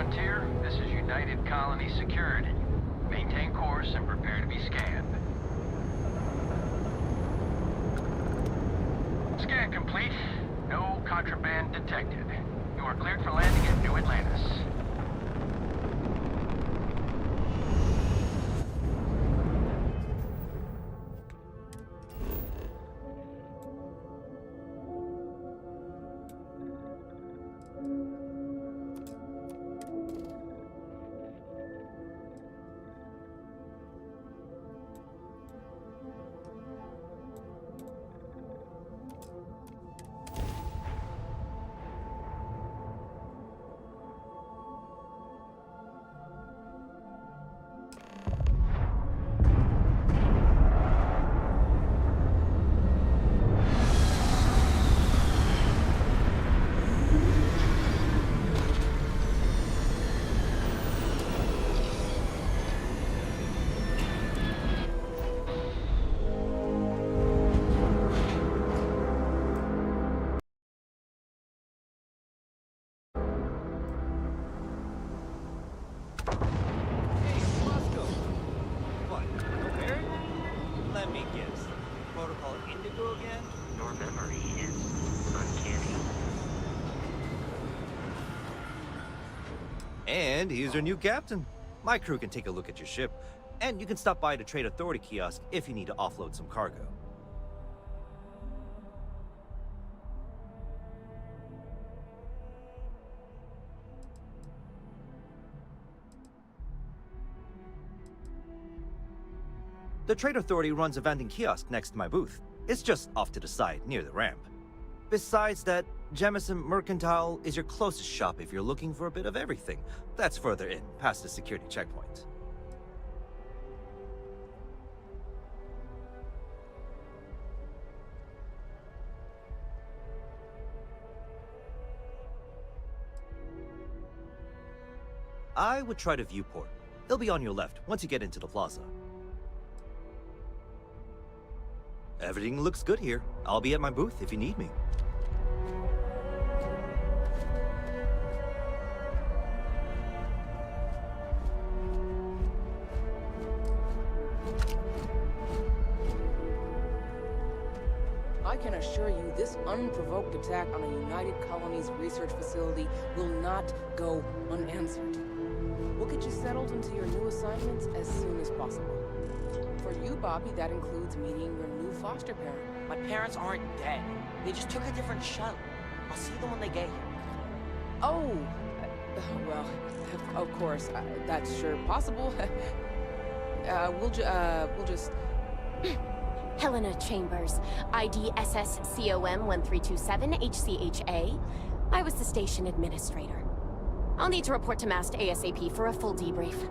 Frontier, this is United Colony Security. Maintain course and prepare to be scanned. Scan complete. No contraband detected. You are cleared for landing at New Atlantis. And he's your new captain. My crew can take a look at your ship, and you can stop by the Trade Authority kiosk if you need to offload some cargo. The Trade Authority runs a vending kiosk next to my booth. It's just off to the side, near the ramp. Besides that, Jemison Mercantile is your closest shop if you're looking for a bit of everything. That's further in, past the security checkpoint. I would try the viewport. It'll be on your left once you get into the plaza. Everything looks good here. I'll be at my booth if you need me. I can assure you this unprovoked attack on a United Colonies research facility will not go unanswered. We'll get you settled into your new assignments as soon as possible. For you, Bobby, that includes meeting your new foster parent. My parents aren't dead. They just took a different shuttle. I'll see them when they get here. Oh, well, of course, that's sure possible. We'll just... Helena Chambers, ID SSCOM 1327 HCHA. I was the station administrator. I'll need to report to MAST ASAP for a full debrief.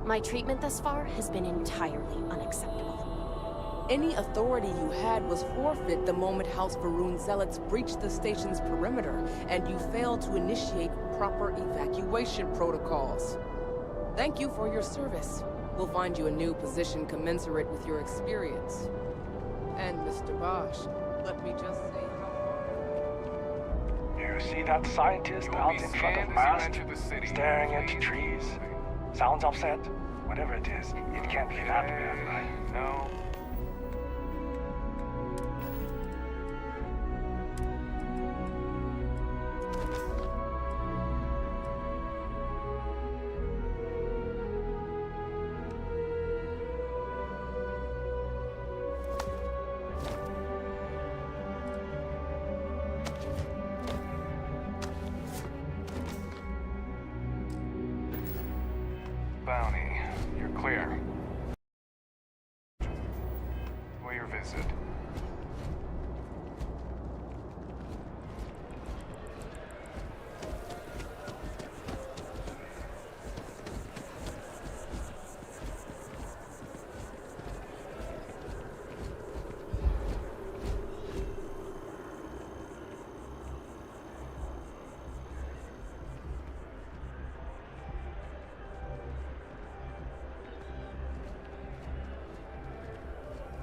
My treatment thus far has been entirely unacceptable. Any authority you had was forfeit the moment House Varun zealots breached the station's perimeter, and you failed to initiate proper evacuation protocols. Thank you for your service. We'll find you a new position commensurate with your experience. And Mr. Bosch, let me just say You see that scientist out in front of mast, staring at trees? Sounds upset. Whatever it is, it can't be that bad, right? No. Bounty, you're clear. For your visit.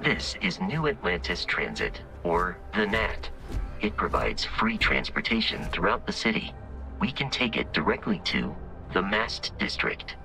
This is New Atlantis Transit, or the NAT. It provides free transportation throughout the city. We can take it directly to the Mast District.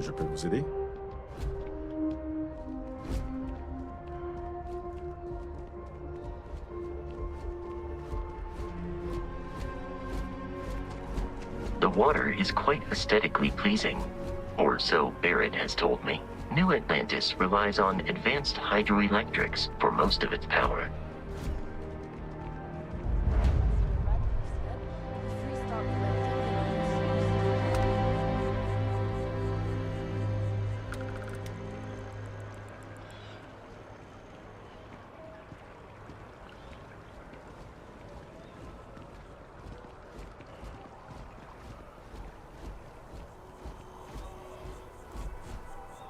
Je peux vous aider? The water is quite aesthetically pleasing, or so Barrett has told me. New Atlantis relies on advanced hydroelectrics for most of its power.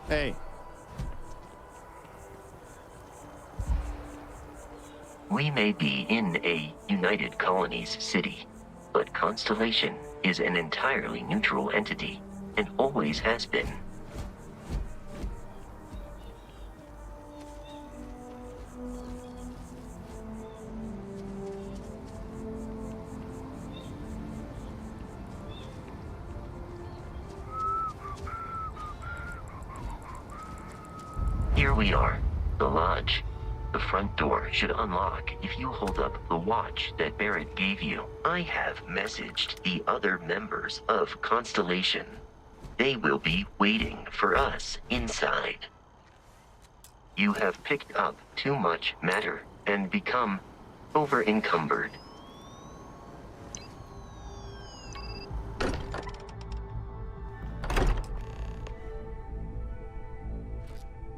Hey. We may be in a United Colonies city, but Constellation is an entirely neutral entity, and always has been. Here we are, the lodge. The front door should unlock if you hold up the watch that Barrett gave you. I have messaged the other members of Constellation. They will be waiting for us inside. You have picked up too much matter and become over-encumbered.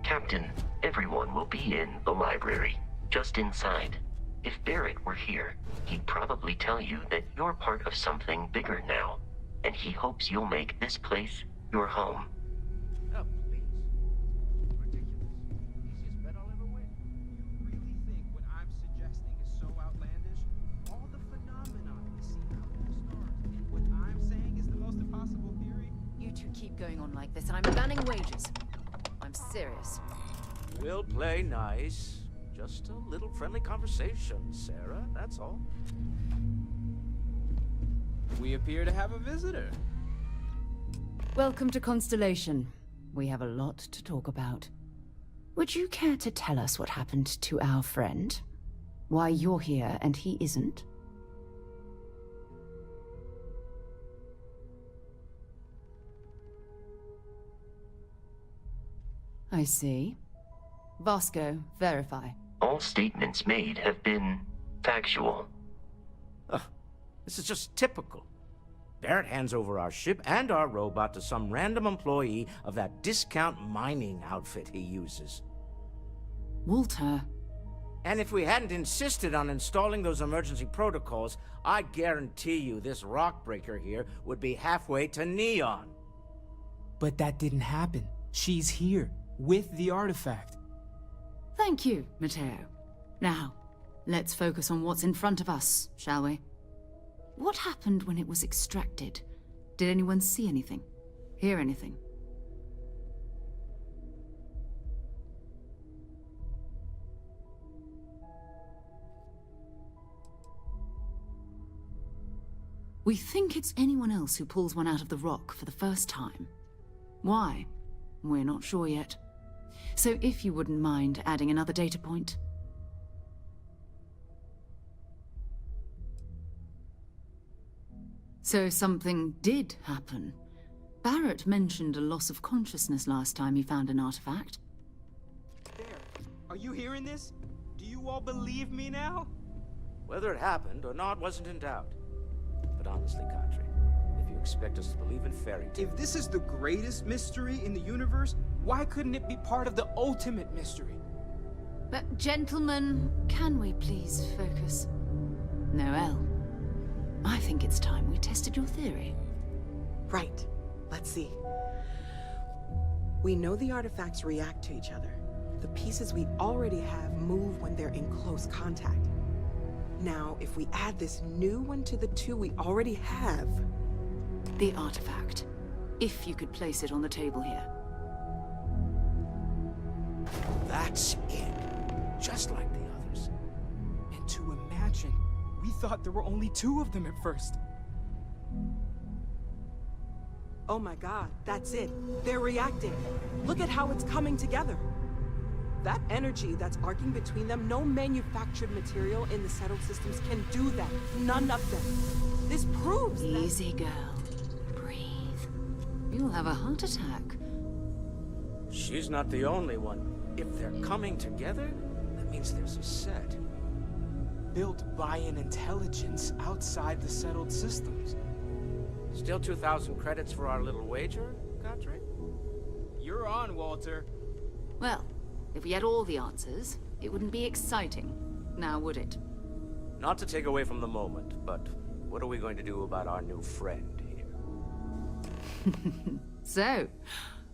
Captain, everyone will be in the library, just inside. If Barrett were here, he'd probably tell you that you're part of something bigger now, and he hopes you'll make this place your home. Oh, please. Ridiculous. Easiest bet I'll ever win. You really think what I'm suggesting is so outlandish? All the phenomenon we see out in the stars, and what I'm saying is the most impossible theory? You two keep going on like this, and I'm banning wages. I'm serious. We'll play nice. Just a little friendly conversation, Sarah, that's all. We appear to have a visitor. Welcome to Constellation. We have a lot to talk about. Would you care to tell us what happened to our friend? Why you're here and he isn't? I see. Vasco, verify. All statements made have been factual. This is just typical. Barrett hands over our ship and our robot to some random employee of that discount mining outfit he uses. Walter. And if we hadn't insisted on installing those emergency protocols, I guarantee you this rock breaker here would be halfway to Neon. But that didn't happen. She's here, with the artifact. Thank you, Matteo. Now, let's focus on what's in front of us, shall we? What happened when it was extracted? Did anyone see anything? Hear anything? We think it's anyone else who pulls one out of the rock for the first time. Why? We're not sure yet. So if you wouldn't mind adding another data point. So something did happen. Barrett mentioned a loss of consciousness last time he found an artifact. There. Are you hearing this? Do you all believe me now? Whether it happened or not wasn't in doubt. But honestly, Kadri, if you expect us to believe in fairy tales... If this is the greatest mystery in the universe, why couldn't it be part of the ultimate mystery? But gentlemen, can we please focus? Noel, I think it's time we tested your theory. Right. Let's see. We know the artifacts react to each other. The pieces we already have move when they're in close contact. Now, if we add this new one to the two we already have... The artifact. If you could place it on the table here. That's it. Just like the others. And to imagine, we thought there were only 2 of them at first. Oh my god, that's it. They're reacting. Look at how it's coming together. That energy that's arcing between them, no manufactured material in the settled systems can do that. None of them. This proves that... Easy, girl. Breathe. You'll have a heart attack. She's not the only one. If they're coming together, that means there's a set. Built by an intelligence outside the settled systems. Still 2,000 credits for our little wager, Godfrey? You're on, Walter. Well, if we had all the answers, it wouldn't be exciting. Now, would it? Not to take away from the moment, but what are we going to do about our new friend here? So,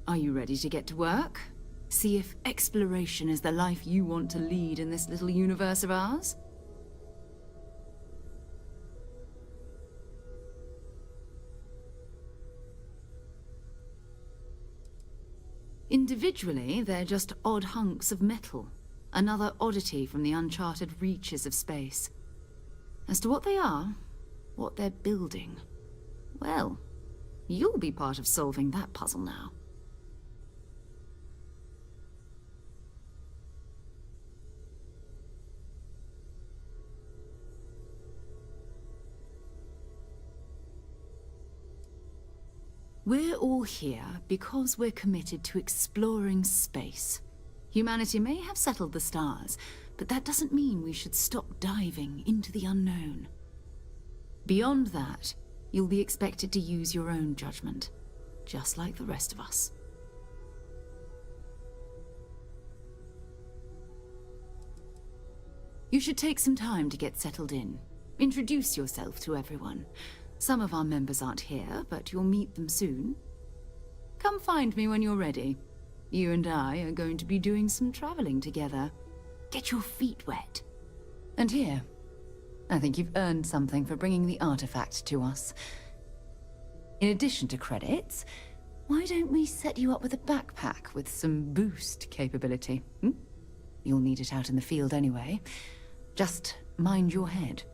are you ready to get to work? See if exploration is the life you want to lead in this little universe of ours? Individually, they're just odd hunks of metal. Another oddity from the uncharted reaches of space. As to what they are, what they're building, well, you'll be part of solving that puzzle now. We're all here because we're committed to exploring space. Humanity may have settled the stars, but that doesn't mean we should stop diving into the unknown. Beyond that, you'll be expected to use your own judgment, just like the rest of us. You should take some time to get settled in. Introduce yourself to everyone. Some of our members aren't here, but you'll meet them soon. Come find me when you're ready. You and I are going to be doing some traveling together. Get your feet wet. And here, I think you've earned something for bringing the artifact to us. In addition to credits, why don't we set you up with a backpack with some boost capability? You'll need it out in the field anyway. Just mind your head.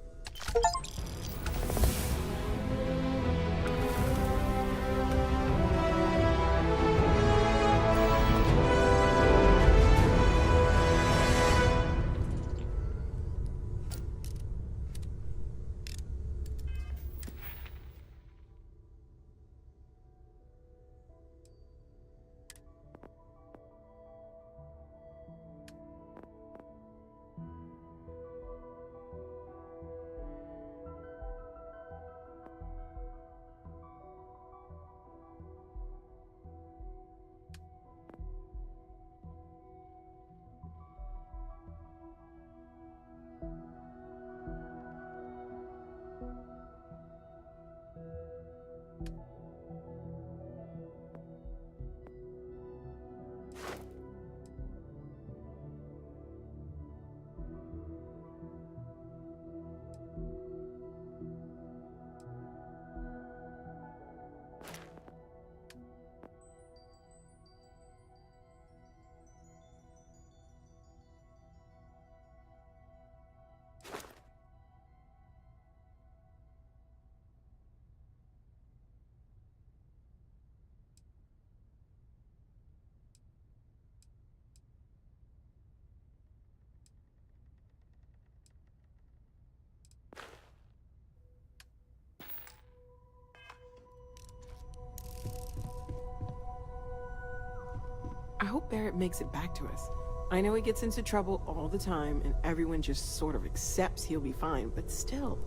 I hope Barrett makes it back to us. I know he gets into trouble all the time, and everyone just sort of accepts he'll be fine, but still.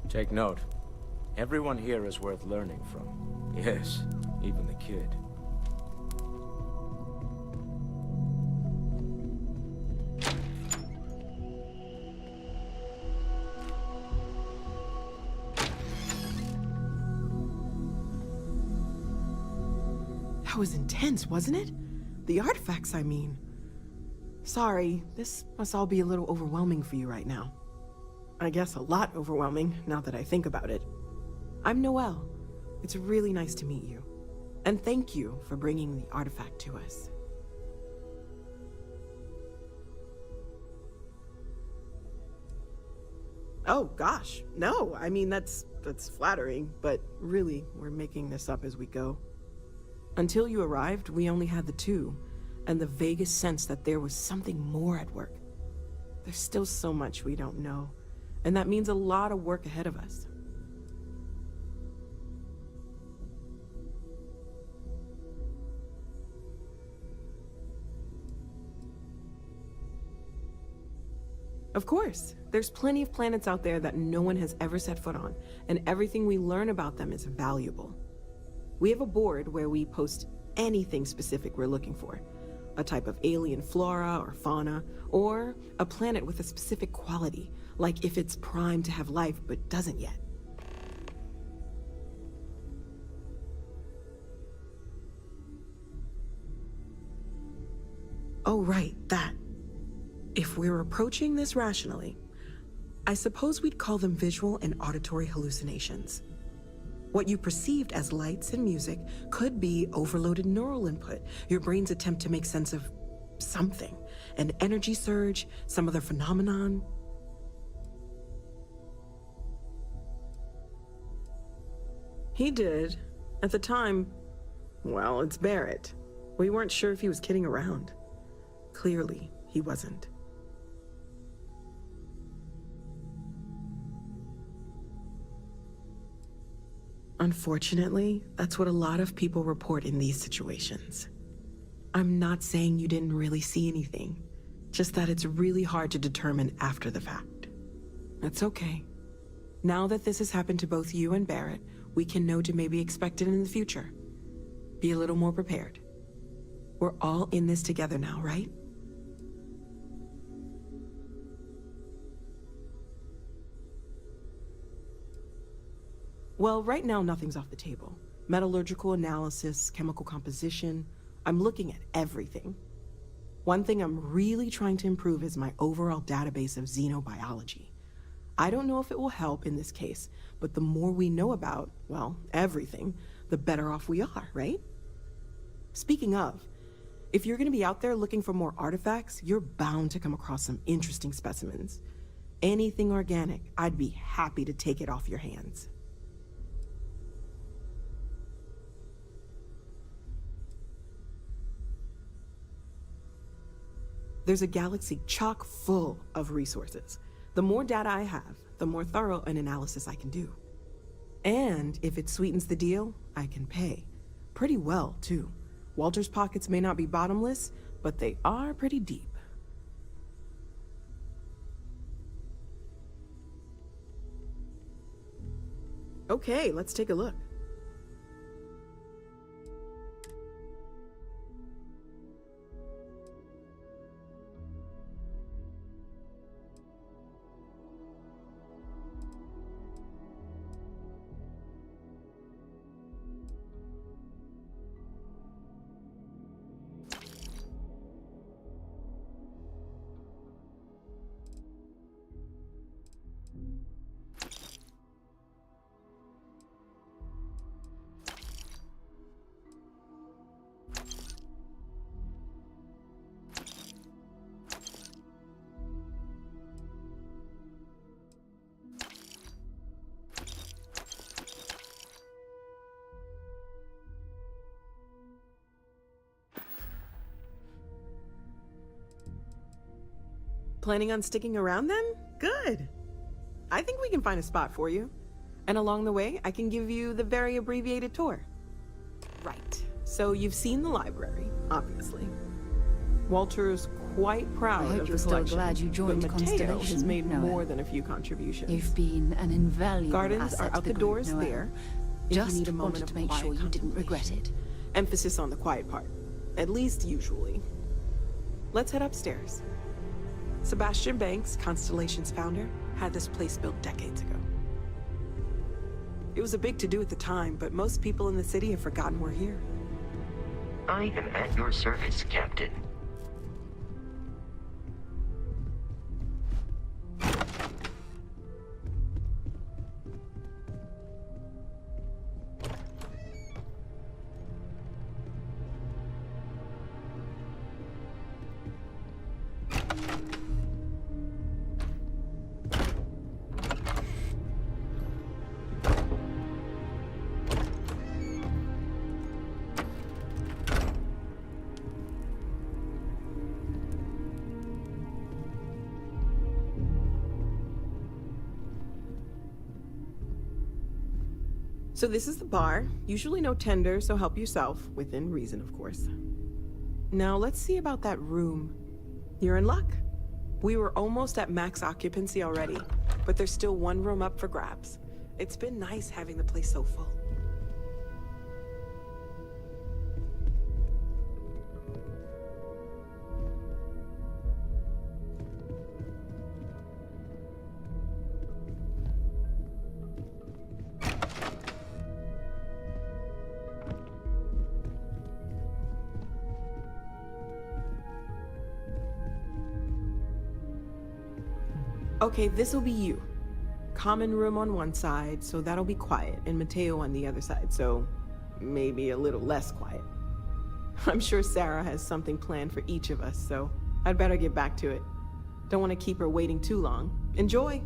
Take note. Everyone here is worth learning from. Yes, even the kid. That was intense, wasn't it? The artifacts, I mean. Sorry, this must all be a little overwhelming for you right now. I guess a lot overwhelming, now that I think about it. I'm Noelle. It's really nice to meet you. And thank you for bringing the artifact to us. Oh, gosh, no. I mean, that's flattering, but really, we're making this up as we go. Until you arrived, we only had the two, and the vaguest sense that there was something more at work. There's still so much we don't know, and that means a lot of work ahead of us. Of course, there's plenty of planets out there that no one has ever set foot on, and everything we learn about them is valuable. We have a board where we post anything specific we're looking for. A type of alien flora or fauna, or a planet with a specific quality, like if it's primed to have life but doesn't yet. Oh, right, that. If we're approaching this rationally, I suppose we'd call them visual and auditory hallucinations. What you perceived as lights and music could be overloaded neural input, your brain's attempt to make sense of something, an energy surge, some other phenomenon. He did. At the time, well, it's Barrett. We weren't sure if he was kidding around. Clearly, he wasn't. Unfortunately, that's what a lot of people report in these situations. I'm not saying you didn't really see anything, just that it's really hard to determine after the fact. That's okay. Now that this has happened to both you and Barrett, we can know to maybe expect it in the future. Be a little more prepared. We're all in this together now, right? Well, right now nothing's off the table. Metallurgical analysis, chemical composition, I'm looking at everything. One thing I'm really trying to improve is my overall database of xenobiology. I don't know if it will help in this case, but the more we know about, well, everything, the better off we are, right? Speaking of, if you're gonna be out there looking for more artifacts, you're bound to come across some interesting specimens. Anything organic, I'd be happy to take it off your hands. There's a galaxy chock full of resources. The more data I have, the more thorough an analysis I can do. And if it sweetens the deal, I can pay. Pretty well, too. Walter's pockets may not be bottomless, but they are pretty deep. Okay, let's take a look. Planning on sticking around then? Good. I think we can find a spot for you. And along the way, I can give you the very abbreviated tour. Right. So you've seen the library, obviously. Walter's quite proud of the collection. Glad you joined but Mateo Constellation. has made Noel. more than a few contributions. You've been an invaluable Gardens asset are out to the group, doors Noel. there. If Just you need a moment wanted of to make quiet sure you didn't regret it. Emphasis on the quiet part. At least usually. Let's head upstairs. Sebastian Banks, Constellation's founder, had this place built decades ago. It was a big to-do at the time, but most people in the city have forgotten we're here. I am at your service, Captain. So this is the bar. Usually no tender, so help yourself. Within reason, of course. Now let's see about that room. You're in luck. We were almost at max occupancy already, but there's still one room up for grabs. It's been nice having the place so full. Okay, this'll be you. Common room on one side, so that'll be quiet, and Mateo on the other side, so maybe a little less quiet. I'm sure Sarah has something planned for each of us, so I'd better get back to it. Don't want to keep her waiting too long. Enjoy!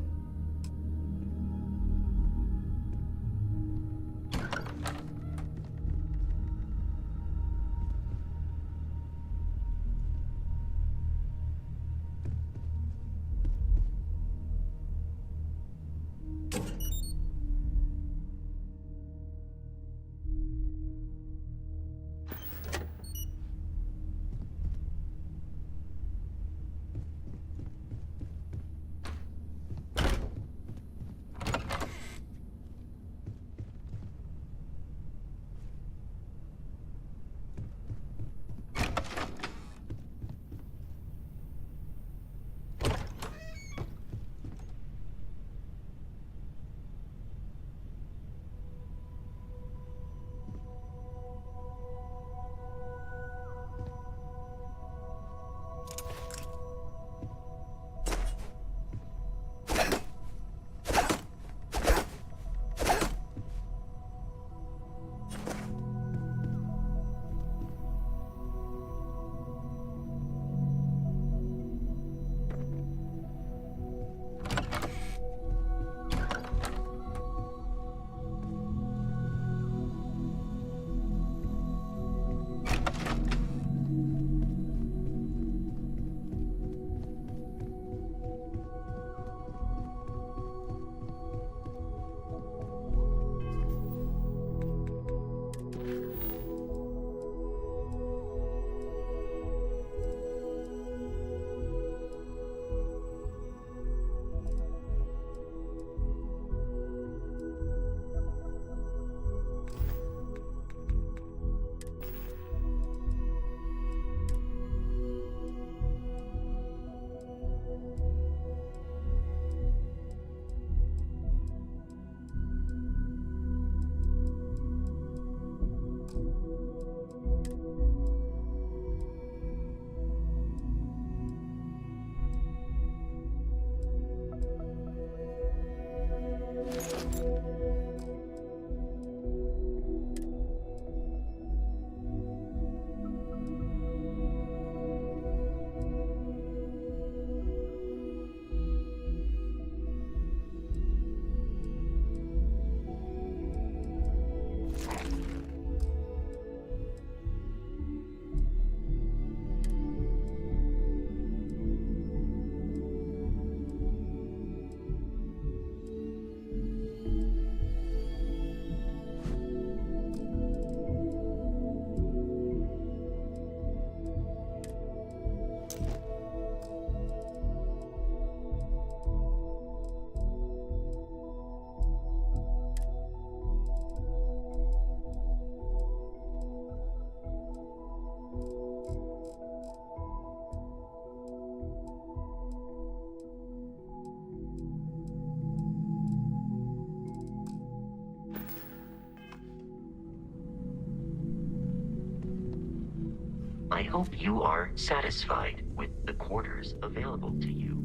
hope you are satisfied with the quarters available to you.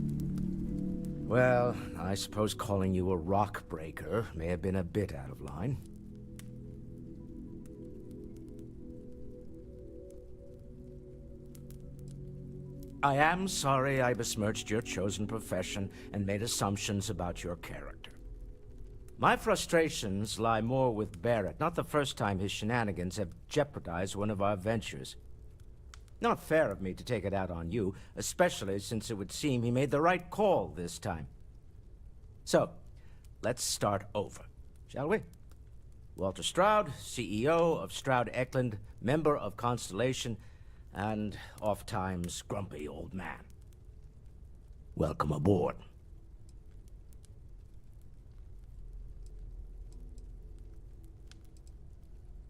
Well, I suppose calling you a rock breaker may have been a bit out of line. I am sorry I besmirched your chosen profession and made assumptions about your character. My frustrations lie more with Barrett, not the first time his shenanigans have jeopardized one of our ventures. Not fair of me to take it out on you, especially since it would seem he made the right call this time. So, let's start over, shall we? Walter Stroud, CEO of Stroud Eklund, member of Constellation, and oft-times grumpy old man. Welcome aboard.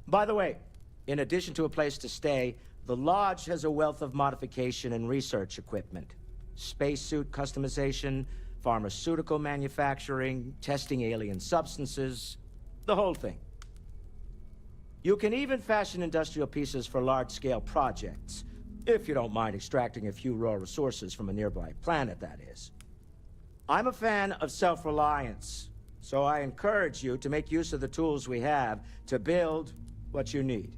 By the way, in addition to a place to stay, the Lodge has a wealth of modification and research equipment. Spacesuit customization, pharmaceutical manufacturing, testing alien substances, the whole thing. You can even fashion industrial pieces for large-scale projects, if you don't mind extracting a few raw resources from a nearby planet, that is. I'm a fan of self-reliance, so I encourage you to make use of the tools we have to build what you need.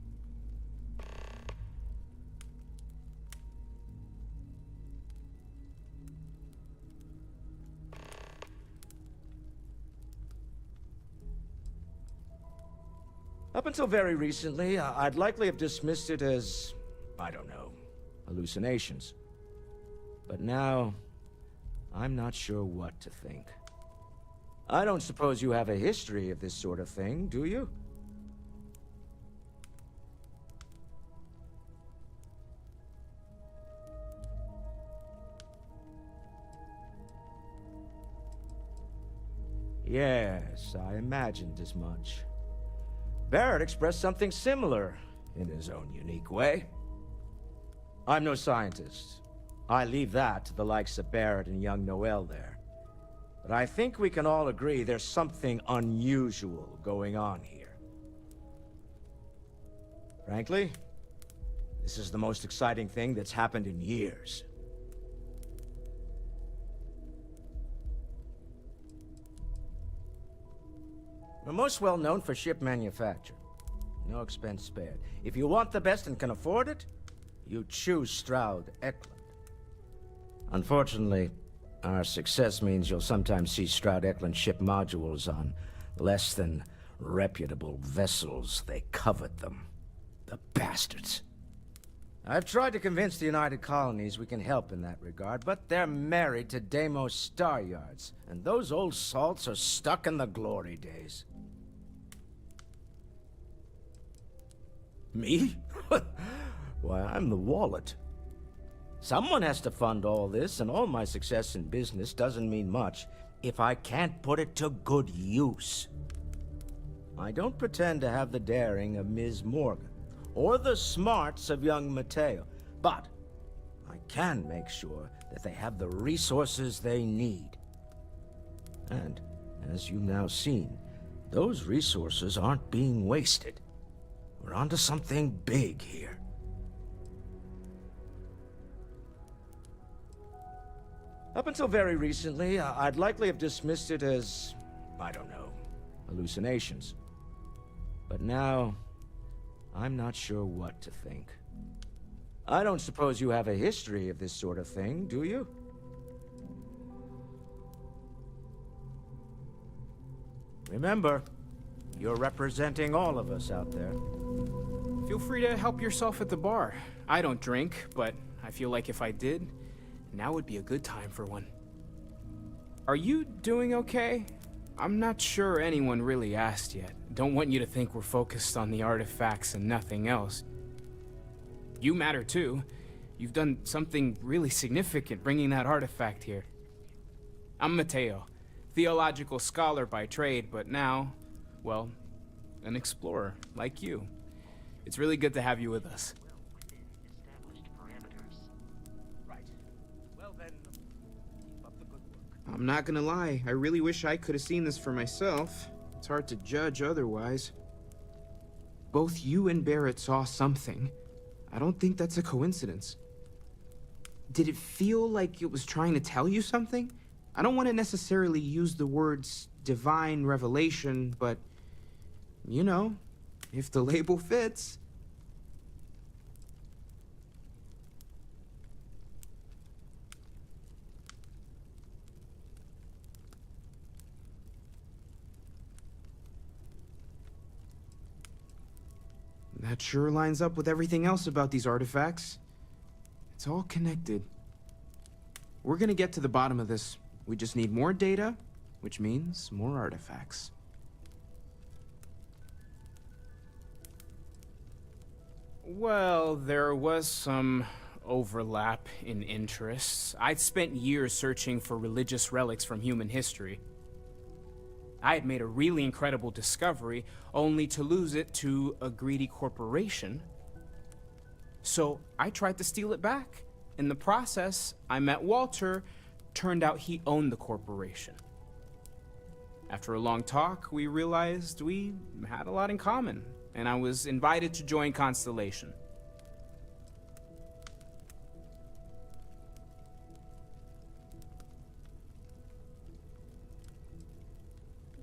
Up until very recently, I'd likely have dismissed it as, I don't know, hallucinations. But now, I'm not sure what to think. I don't suppose you have a history of this sort of thing, do you? Yes, I imagined as much. Barrett expressed something similar, in his own unique way. I'm no scientist. I leave that to the likes of Barrett and young Noel there. But I think we can all agree there's something unusual going on here. Frankly, this is the most exciting thing that's happened in years. We're most well known for ship manufacture. No expense spared. If you want the best and can afford it, you choose Stroud Eklund. Unfortunately, our success means you'll sometimes see Stroud Eklund ship modules on less than reputable vessels. They covet them. The bastards. I've tried to convince the United Colonies we can help in that regard, but they're married to Deimos Star Yards, and those old salts are stuck in the glory days. Me? Why, I'm the wallet. Someone has to fund all this, and all my success in business doesn't mean much if I can't put it to good use. I don't pretend to have the daring of Ms. Morgan, or the smarts of young Matteo, but I can make sure that they have the resources they need. And, as you've now seen, those resources aren't being wasted. We're onto something big here. Up until very recently, I'd likely have dismissed it as, I don't know, hallucinations. But now, I'm not sure what to think. I don't suppose you have a history of this sort of thing, do you? Remember, you're representing all of us out there. Feel free to help yourself at the bar. I don't drink, but I feel like if I did, now would be a good time for one. Are you doing okay? I'm not sure anyone really asked yet. Don't want you to think we're focused on the artifacts and nothing else. You matter too. You've done something really significant bringing that artifact here. I'm Matteo, theological scholar by trade, but now, well, an explorer like you. It's really good to have you with us. I'm not gonna lie, I really wish I could have seen this for myself. It's hard to judge otherwise. Both you and Barrett saw something. I don't think that's a coincidence. Did it feel like it was trying to tell you something? I don't want to necessarily use the words divine revelation, but, you know, if the label fits. That sure lines up with everything else about these artifacts. It's all connected. We're gonna get to the bottom of this. We just need more data, which means more artifacts. Well, there was some overlap in interests. I'd spent years searching for religious relics from human history. I had made a really incredible discovery, only to lose it to a greedy corporation. So I tried to steal it back. In the process, I met Walter. Turned out he owned the corporation. After a long talk, we realized we had a lot in common, and I was invited to join Constellation.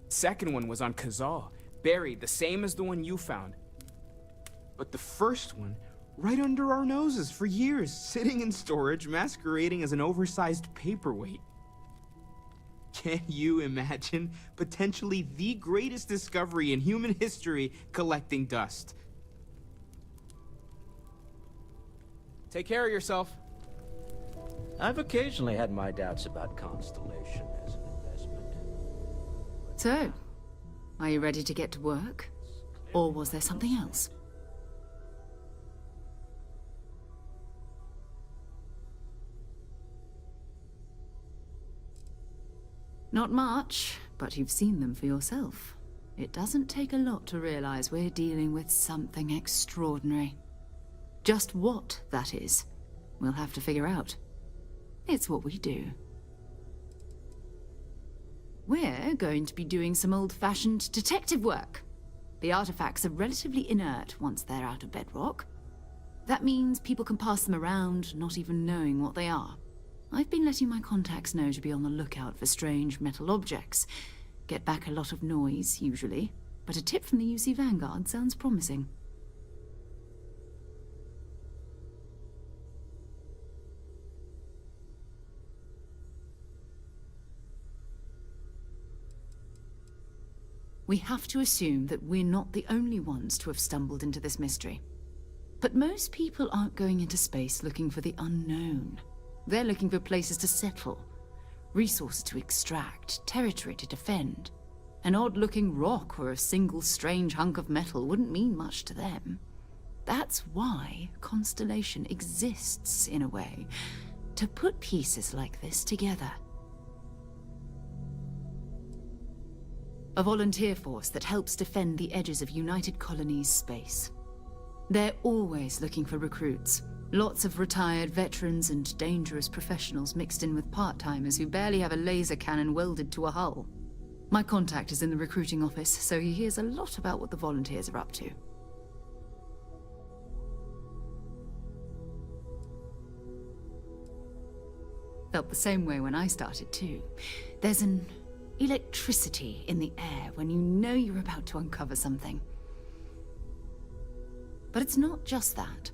Second one was on Kazal, buried the same as the one you found. But the first one, right under our noses for years, sitting in storage, masquerading as an oversized paperweight. Can you imagine potentially the greatest discovery in human history collecting dust? Take care of yourself. I've occasionally had my doubts about Constellation as an investment. So, are you ready to get to work? Or was there something else? Not much, but you've seen them for yourself. It doesn't take a lot to realize we're dealing with something extraordinary. Just what that is, we'll have to figure out. It's what we do. We're going to be doing some old-fashioned detective work. The artifacts are relatively inert once they're out of bedrock. That means people can pass them around, not even knowing what they are. I've been letting my contacts know to be on the lookout for strange metal objects. Get back a lot of noise, usually, but a tip from the UC Vanguard sounds promising. We have to assume that we're not the only ones to have stumbled into this mystery. But most people aren't going into space looking for the unknown. They're looking for places to settle, resources to extract, territory to defend. An odd-looking rock or a single strange hunk of metal wouldn't mean much to them. That's why Constellation exists, in a way, to put pieces like this together. A volunteer force that helps defend the edges of United Colonies space. They're always looking for recruits. Lots of retired veterans and dangerous professionals mixed in with part-timers who barely have a laser cannon welded to a hull. My contact is in the recruiting office, so he hears a lot about what the volunteers are up to. Felt the same way when I started too. There's an electricity in the air when you know you're about to uncover something. But it's not just that.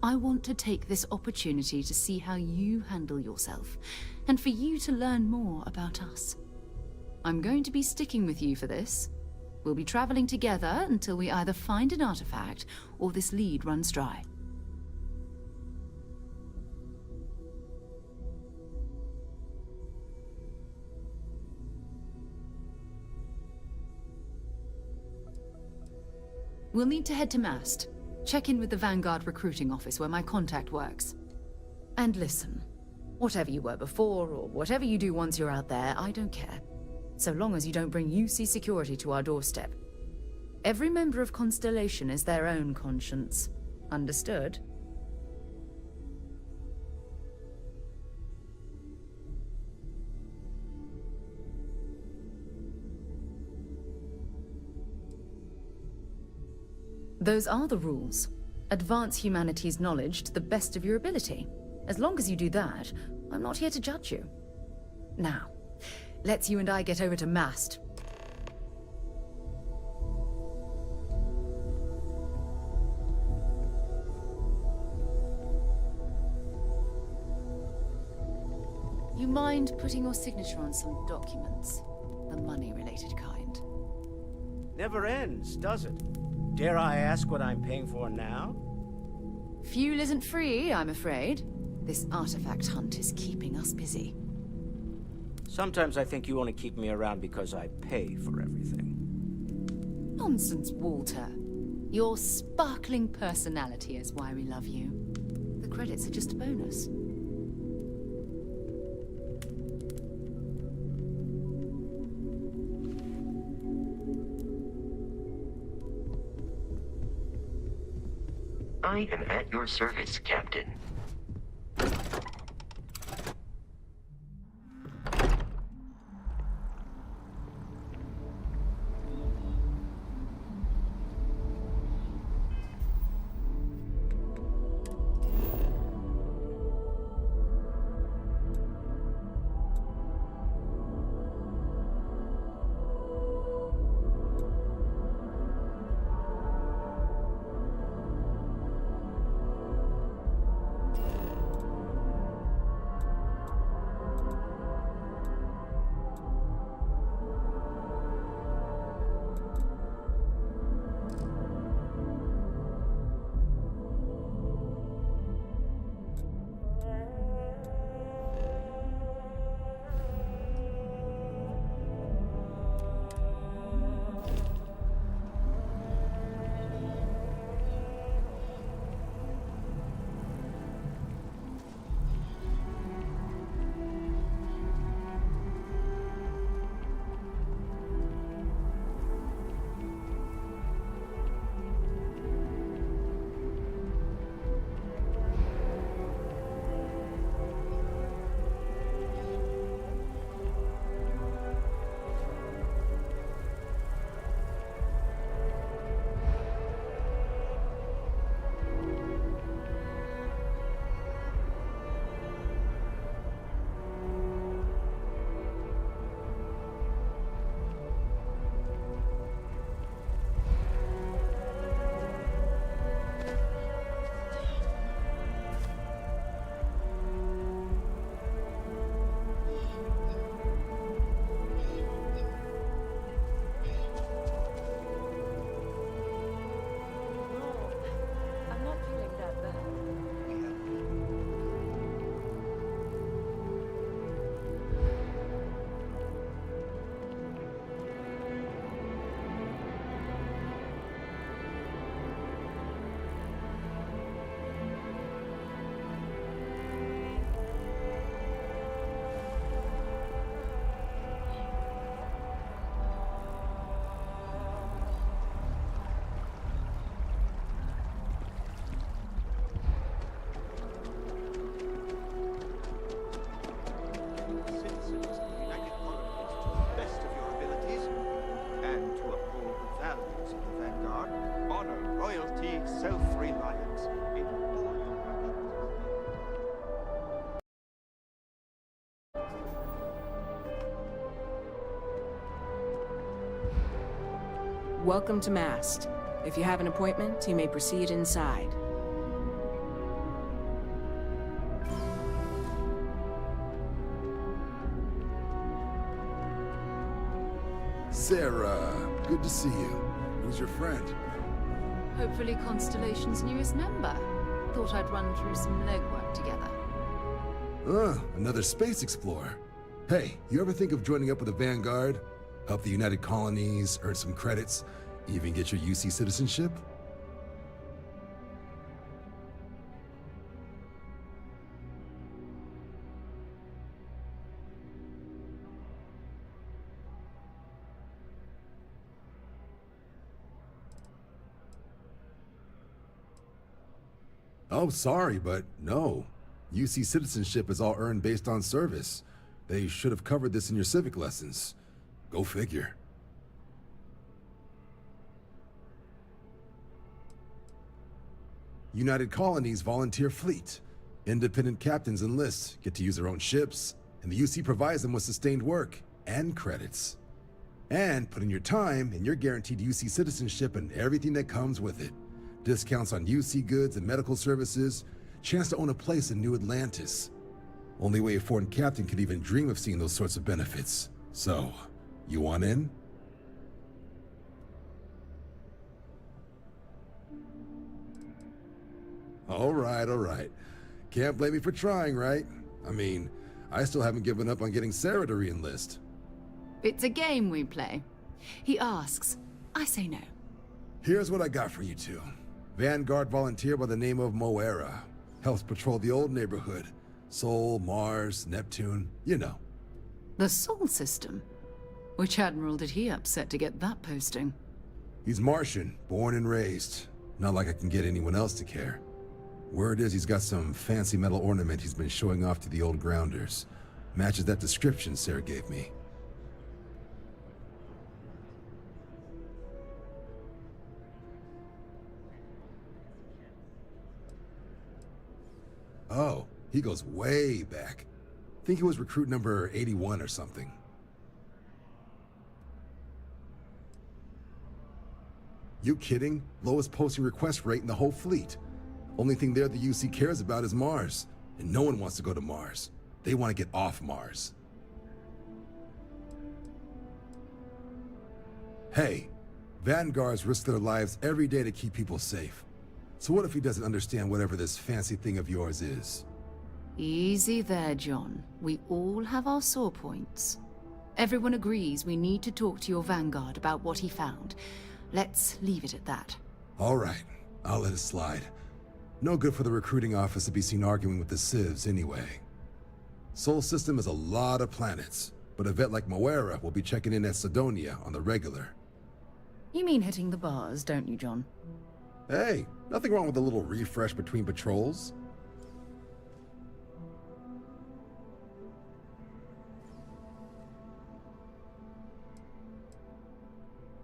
I want to take this opportunity to see how you handle yourself, and for you to learn more about us. I'm going to be sticking with you for this. We'll be traveling together until we either find an artifact or this lead runs dry. We'll need to head to Mast. Check in with the Vanguard recruiting office where my contact works. And listen, whatever you were before, or whatever you do once you're out there, I don't care. So long as you don't bring UC security to our doorstep. Every member of Constellation is their own conscience. Understood? Those are the rules. Advance humanity's knowledge to the best of your ability. As long as you do that, I'm not here to judge you. Now, let's you and I get over to Mast. You mind putting your signature on some documents? The money-related kind. Never ends, does it? Dare I ask what I'm paying for now? Fuel isn't free, I'm afraid. This artifact hunt is keeping us busy. Sometimes I think you only keep me around because I pay for everything. Nonsense, Walter. Your sparkling personality is why we love you. The credits are just a bonus. I am at your service, Captain. Welcome to Mast. If you have an appointment, you may proceed inside. Sarah, good to see you. Who's your friend? Hopefully Constellation's newest member. Thought I'd run through some legwork together. Another space explorer. Hey, you ever think of joining up with the Vanguard? Help the United Colonies, earn some credits, even get your UC citizenship? Oh, sorry, but no. UC citizenship is all earned based on service. They should have covered this in your civic lessons. Go figure. United Colonies Volunteer Fleet. Independent captains enlist, get to use their own ships, and the UC provides them with sustained work and credits. And put in your time, and you're guaranteed UC citizenship and everything that comes with it. Discounts on UC goods and medical services, chance to own a place in New Atlantis. Only way a foreign captain could even dream of seeing those sorts of benefits. So, you want in? All right. Can't blame me for trying, right? I mean, I still haven't given up on getting Sarah to re-enlist. It's a game we play. He asks, I say no. Here's what I got for you two. Vanguard volunteer by the name of Moera. Helps patrol the old neighborhood. Sol, Mars, Neptune, you know. The Sol system? Which admiral did he upset to get that posting? He's Martian, born and raised. Not like I can get anyone else to care. Word is he's got some fancy metal ornament he's been showing off to the old grounders. Matches that description Sarah gave me. Oh, he goes way back. Think he was recruit number 81 or something. You kidding? Lowest posting request rate in the whole fleet. Only thing there the UC cares about is Mars. And no one wants to go to Mars. They want to get off Mars. Hey, Vanguards risk their lives every day to keep people safe. So what if he doesn't understand whatever this fancy thing of yours is? Easy there, John. We all have our sore points. Everyone agrees we need to talk to your Vanguard about what he found. Let's leave it at that. All right, I'll let it slide. No good for the recruiting office to be seen arguing with the civs anyway. Sol system is a lot of planets, but a vet like Moera will be checking in at Sidonia on the regular. You mean hitting the bars, don't you, John? Hey, nothing wrong with a little refresh between patrols.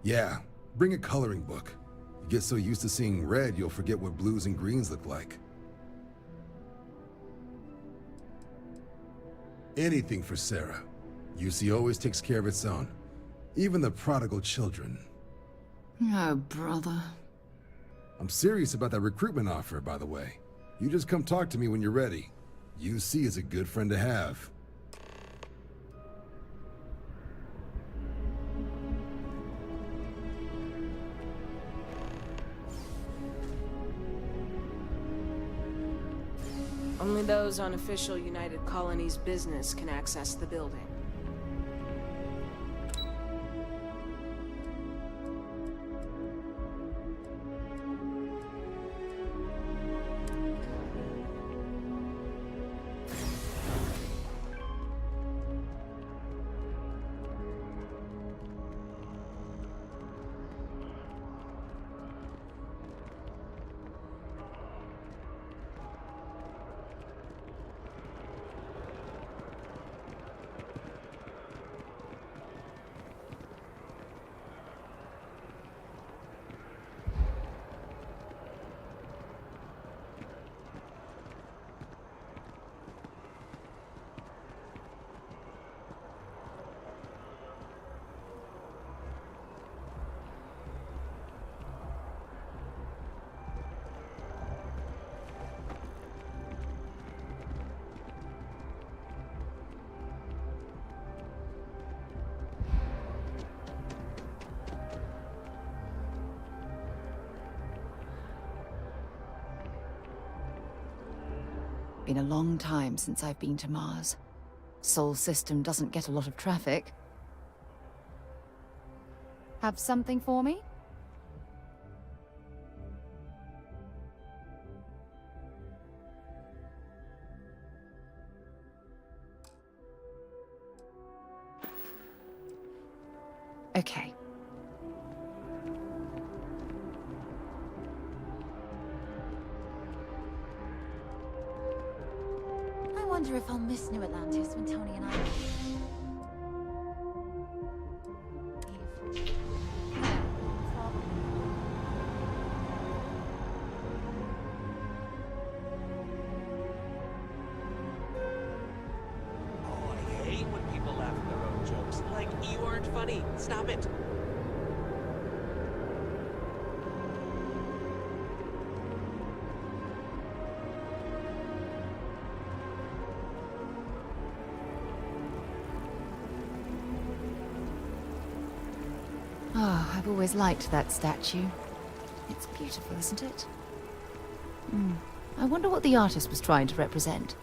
Yeah, bring a coloring book. You get so used to seeing red, you'll forget what blues and greens look like. Anything for Sarah. UC always takes care of its own. Even the prodigal children. Oh, brother. I'm serious about that recruitment offer, by the way. You just come talk to me when you're ready. UC is a good friend to have. Only those on official United Colonies business can access the building. Been a long time since I've been to Mars. Sol system doesn't get a lot of traffic. Have something for me? Okay. I wonder if I'll miss New Atlantis when Tony and I leave. You aren't funny. Stop it. Oh, I've always liked that statue. It's beautiful, isn't it? I wonder what the artist was trying to represent.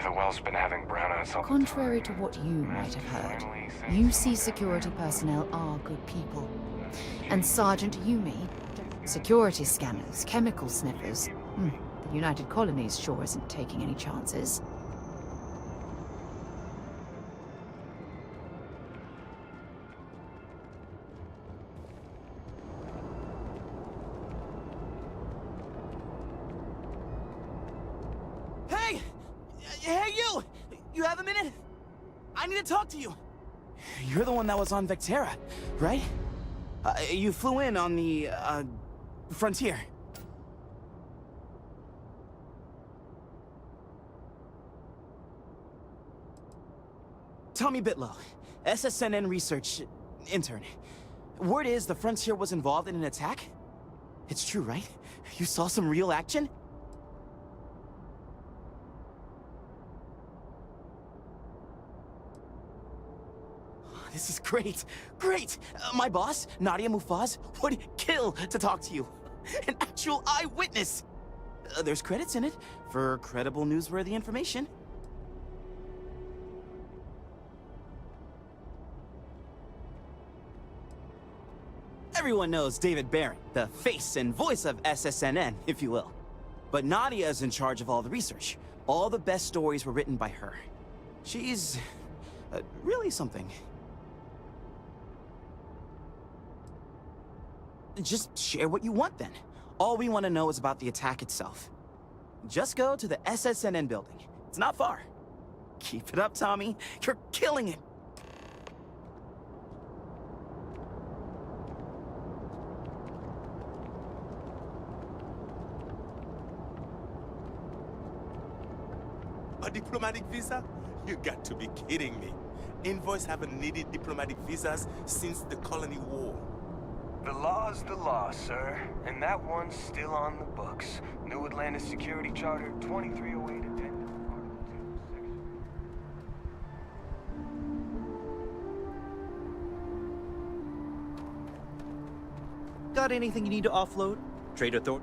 The well's been having brownouts all the time. Contrary to what you might have heard, UC security personnel are good people. And Sergeant Yumi, security scanners, chemical sniffers. The United Colonies sure isn't taking any chances. Hey! Hey, you! You have a minute? I need to talk to you. You're the one that was on Vectera, right? You flew in on the, frontier. Tommy Bitlow, SSNN research intern. Word is the Frontier was involved in an attack? It's true, right? You saw some real action? This is great. Great! My boss, Nadia Mufaz, would kill to talk to you. An actual eyewitness! There's credits in it for credible newsworthy information. Everyone knows David Barron, the face and voice of SSNN, if you will. But Nadia is in charge of all the research. All the best stories were written by her. She's... really something. Just share what you want, then. All we want to know is about the attack itself. Just go to the SSNN building. It's not far. Keep it up, Tommy. You're killing it. A diplomatic visa? You got to be kidding me. Envoys haven't needed diplomatic visas since the Colony War. The law's the law, sir. And that one's still on the books. New Atlantis Security Charter 2308 Addendum, Article 2, Section... Got anything you need to offload? Trader Thor?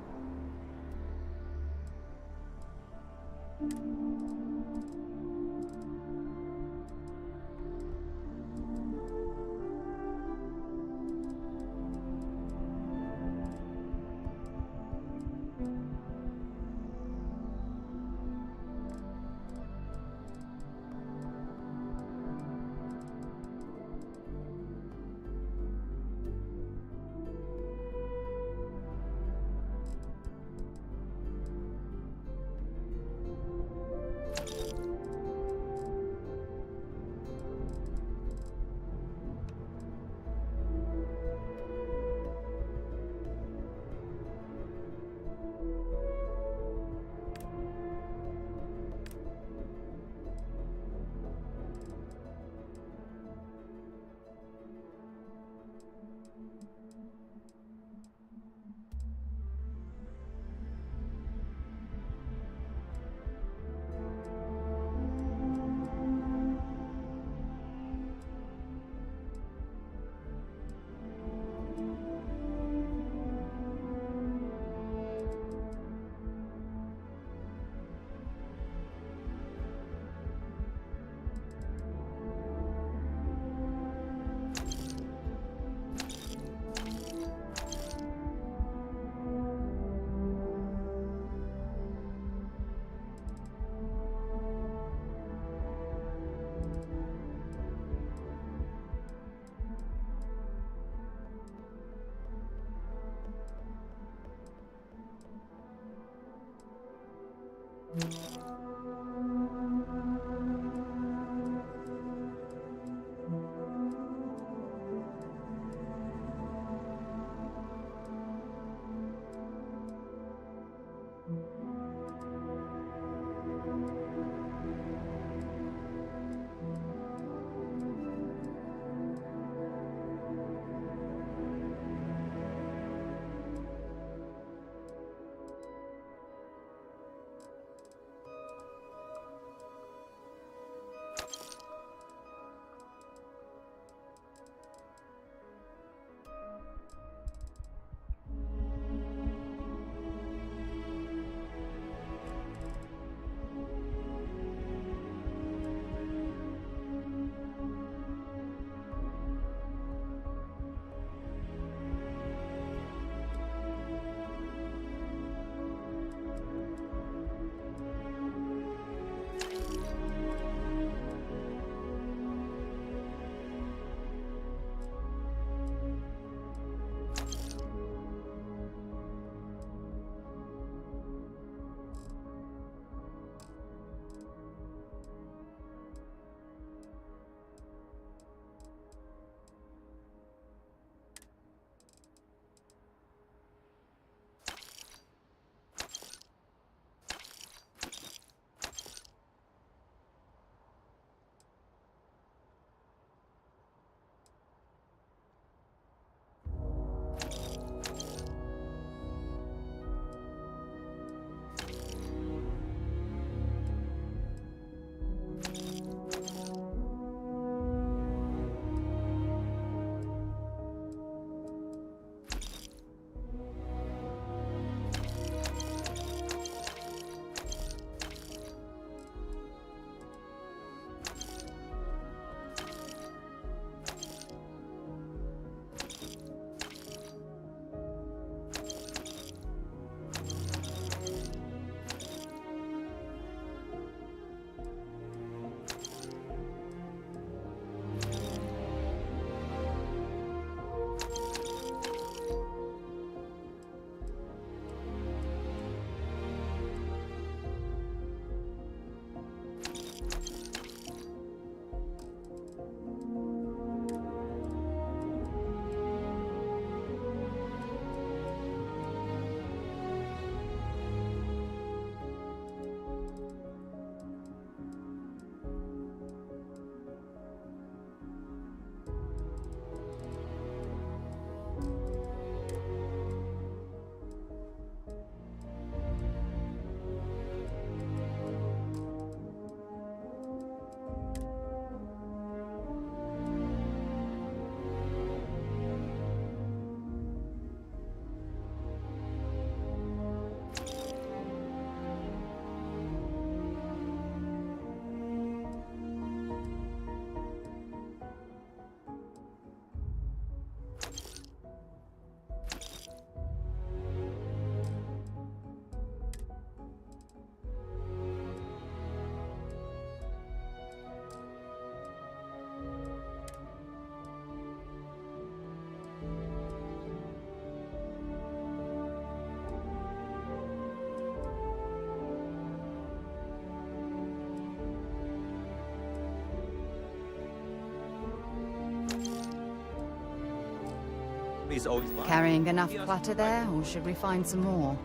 is always mine. Carrying enough clutter there, or should we find some more?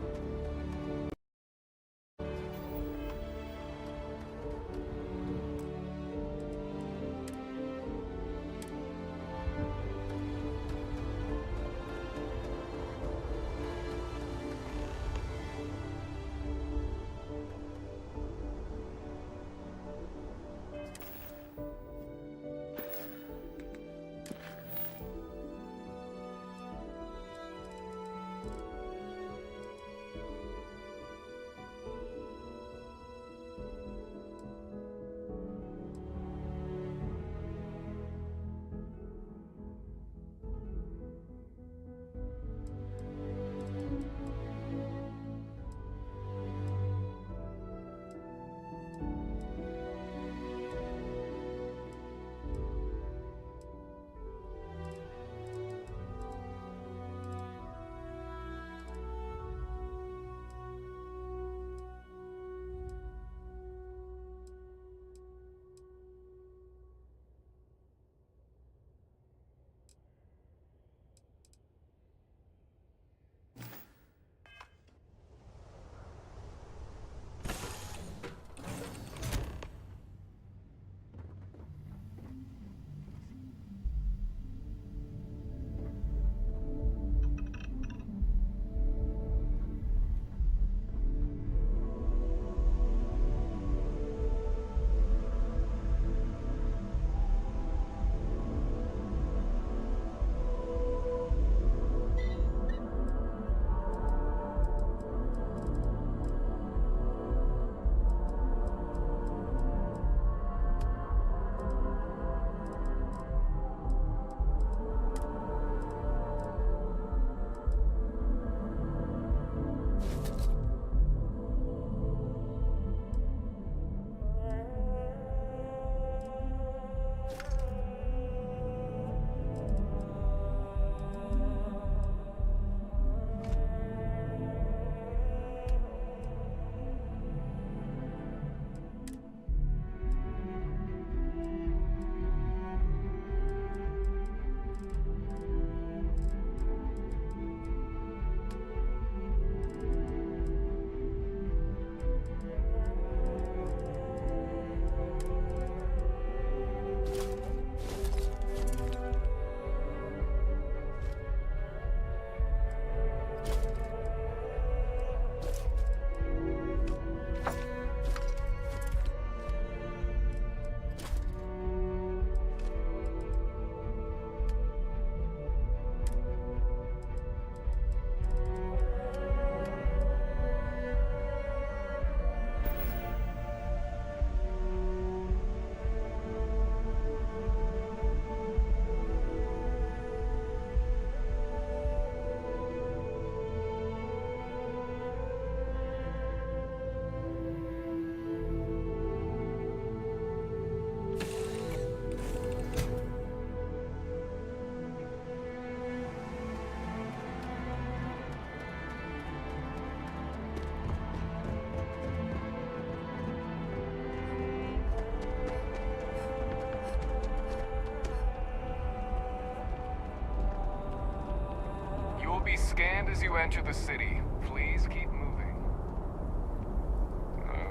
Be scanned as you enter the city. Please keep moving.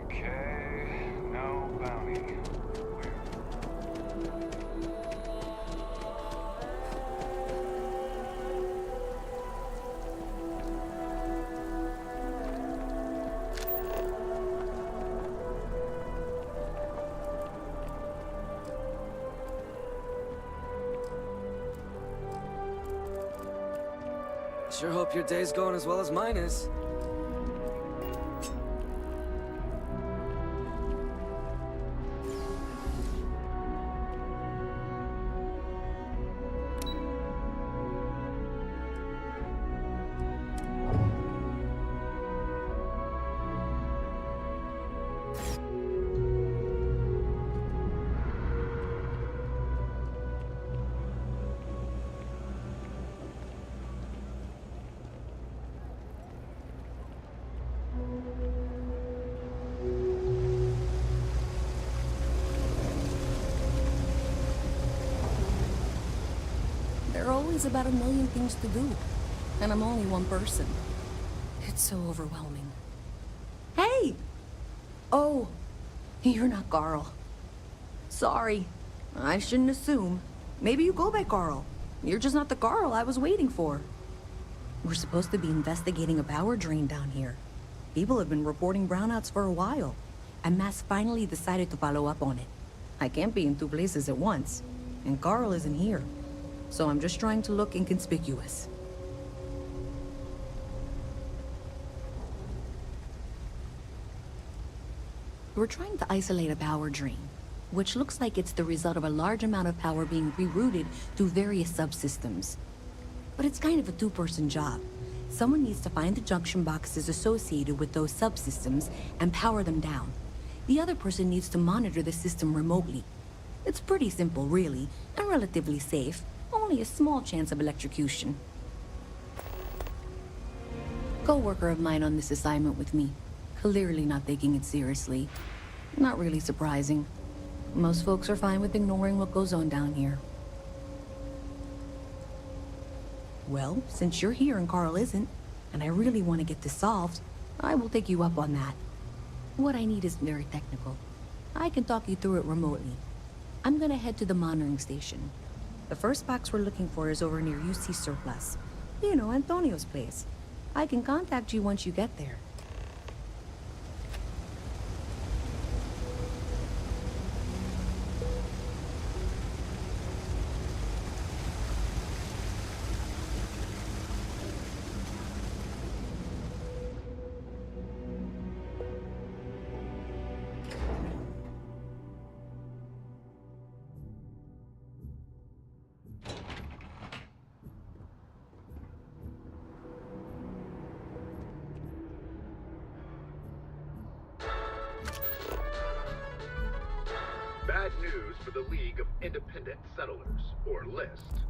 Okay, no bounty. Sure hope your day's going as well as mine is. always about a million things to do. And I'm only one person. It's so overwhelming. Hey! Oh, you're not Carl. Sorry. I shouldn't assume. Maybe you go by Carl. You're just not the Carl I was waiting for. We're supposed to be investigating a power drain down here. People have been reporting brownouts for a while, and Mass finally decided to follow up on it. I can't be in two places at once, and Carl isn't here, so I'm just trying to look inconspicuous. We're trying to isolate a power drain, which looks like it's the result of a large amount of power being rerouted to various subsystems. But it's kind of a two-person job. Someone needs to find the junction boxes associated with those subsystems and power them down. The other person needs to monitor the system remotely. It's pretty simple, really, and relatively safe. Only a small chance of electrocution. Co-worker of mine on this assignment with me. Clearly not taking it seriously. Not really surprising. Most folks are fine with ignoring what goes on down here. Well, since you're here and Carl isn't, and I really want to get this solved, I will take you up on that. What I need is very technical. I can talk you through it remotely. I'm gonna head to the monitoring station. The first box we're looking for is over near UC Surplus. You know, Antonio's place. I can contact you once you get there. Bad news for the League of Independent Settlers, or LIST.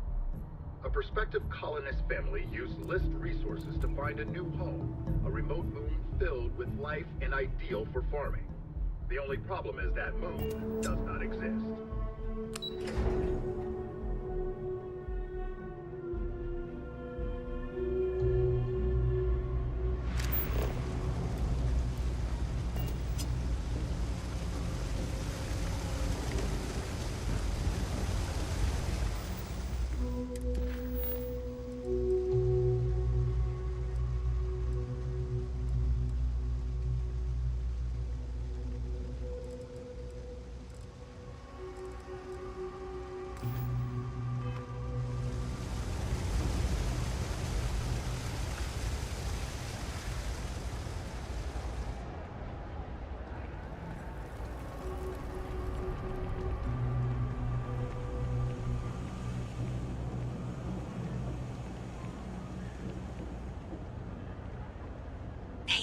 A prospective colonist family used LIST resources to find a new home, a remote moon filled with life and ideal for farming. The only problem is that moon does not exist.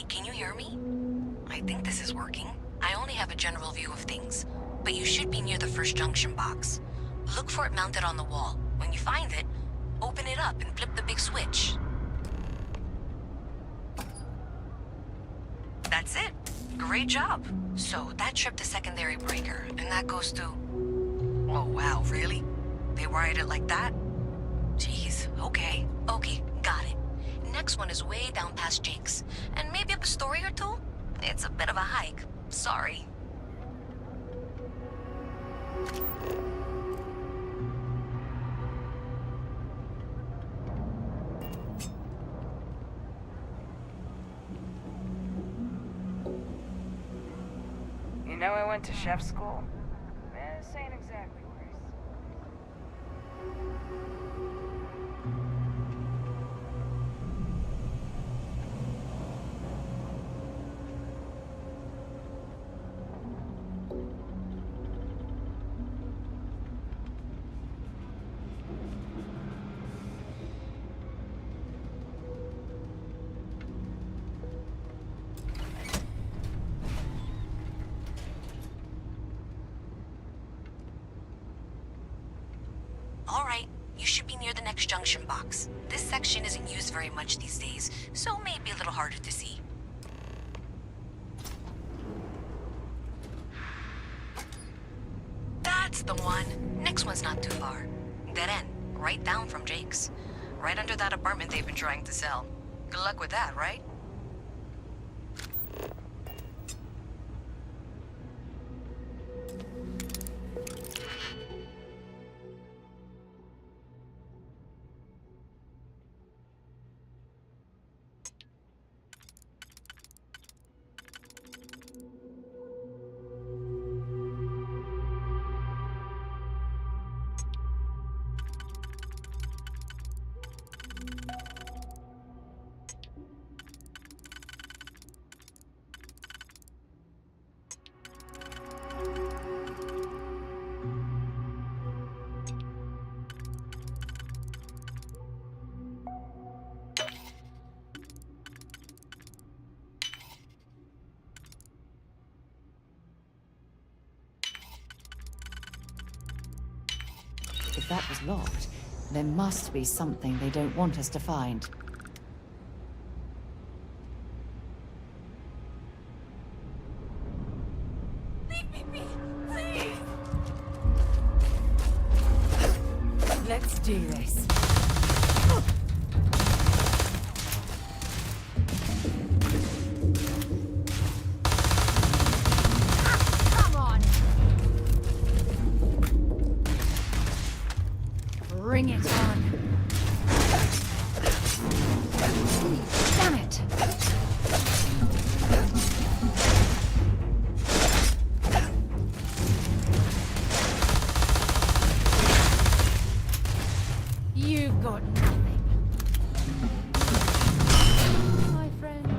Can you hear me? I think this is working. I only have a general view of things, but you should be near the first junction box. Look for it mounted on the wall. When you find it, open it up and flip the big switch. That's it. Great job. So that tripped the secondary breaker, and that goes to... Oh wow, really? They wired it like that? Jeez, okay. Okay, got it. Next one is way down past Jake's. And maybe up a story or two? It's a bit of a hike. Sorry. You know I went to chef school? This ain't exactly where I... Alright, you should be near the next junction box. This section isn't used very much these days, so may be a little harder to see. That's the one. Next one's not too far. Dead end. right down from Jake's. Right under that apartment they've been trying to sell. Good luck with that, right? If that was locked, there must be something they don't want us to find. Leave me be, please! Let's do this. Come on! Bring it on. Damn it! You've got nothing. My friend.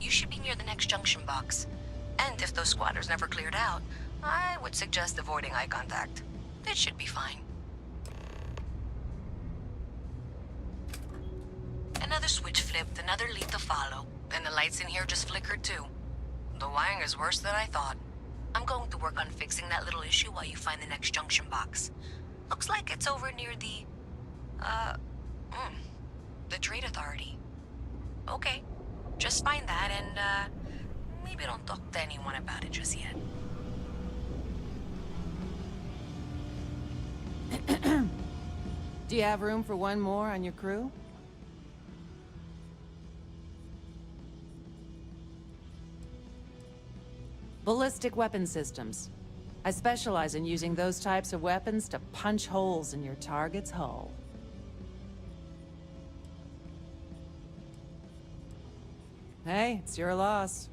You should be near the next junction box. And if those squatters never cleared out, I would suggest avoiding eye contact. It should be fine. Another switch flipped, another lead to follow. And the lights in here just flickered too. The wiring is worse than I thought. I'm going to work on fixing that little issue while you find the next junction box. Looks like it's over near the Trade Authority. Okay, just find that and, maybe don't talk to anyone about it just yet. Do you have room for one more on your crew? Ballistic weapon systems. I specialize in using those types of weapons to punch holes in your target's hull. Hey, it's your loss.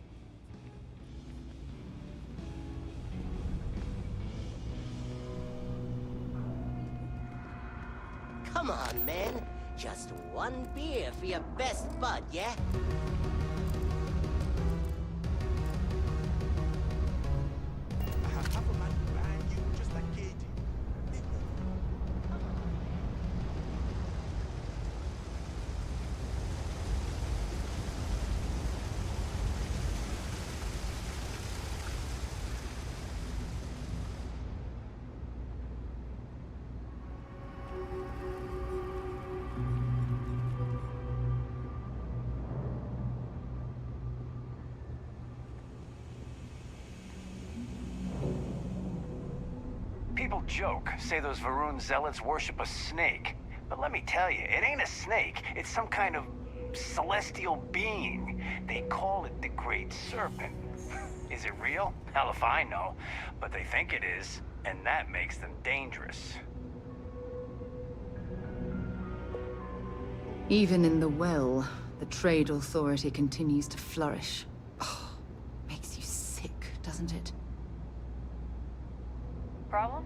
Come on, man. Just one beer for your best bud, yeah? People joke, say those Varun zealots worship a snake. But let me tell you, it ain't a snake. It's some kind of celestial being. They call it the Great Serpent. Is it real? Hell if I know. But they think it is, and that makes them dangerous. Even in the well, the Trade Authority continues to flourish. Oh, makes you sick, doesn't it? Problem?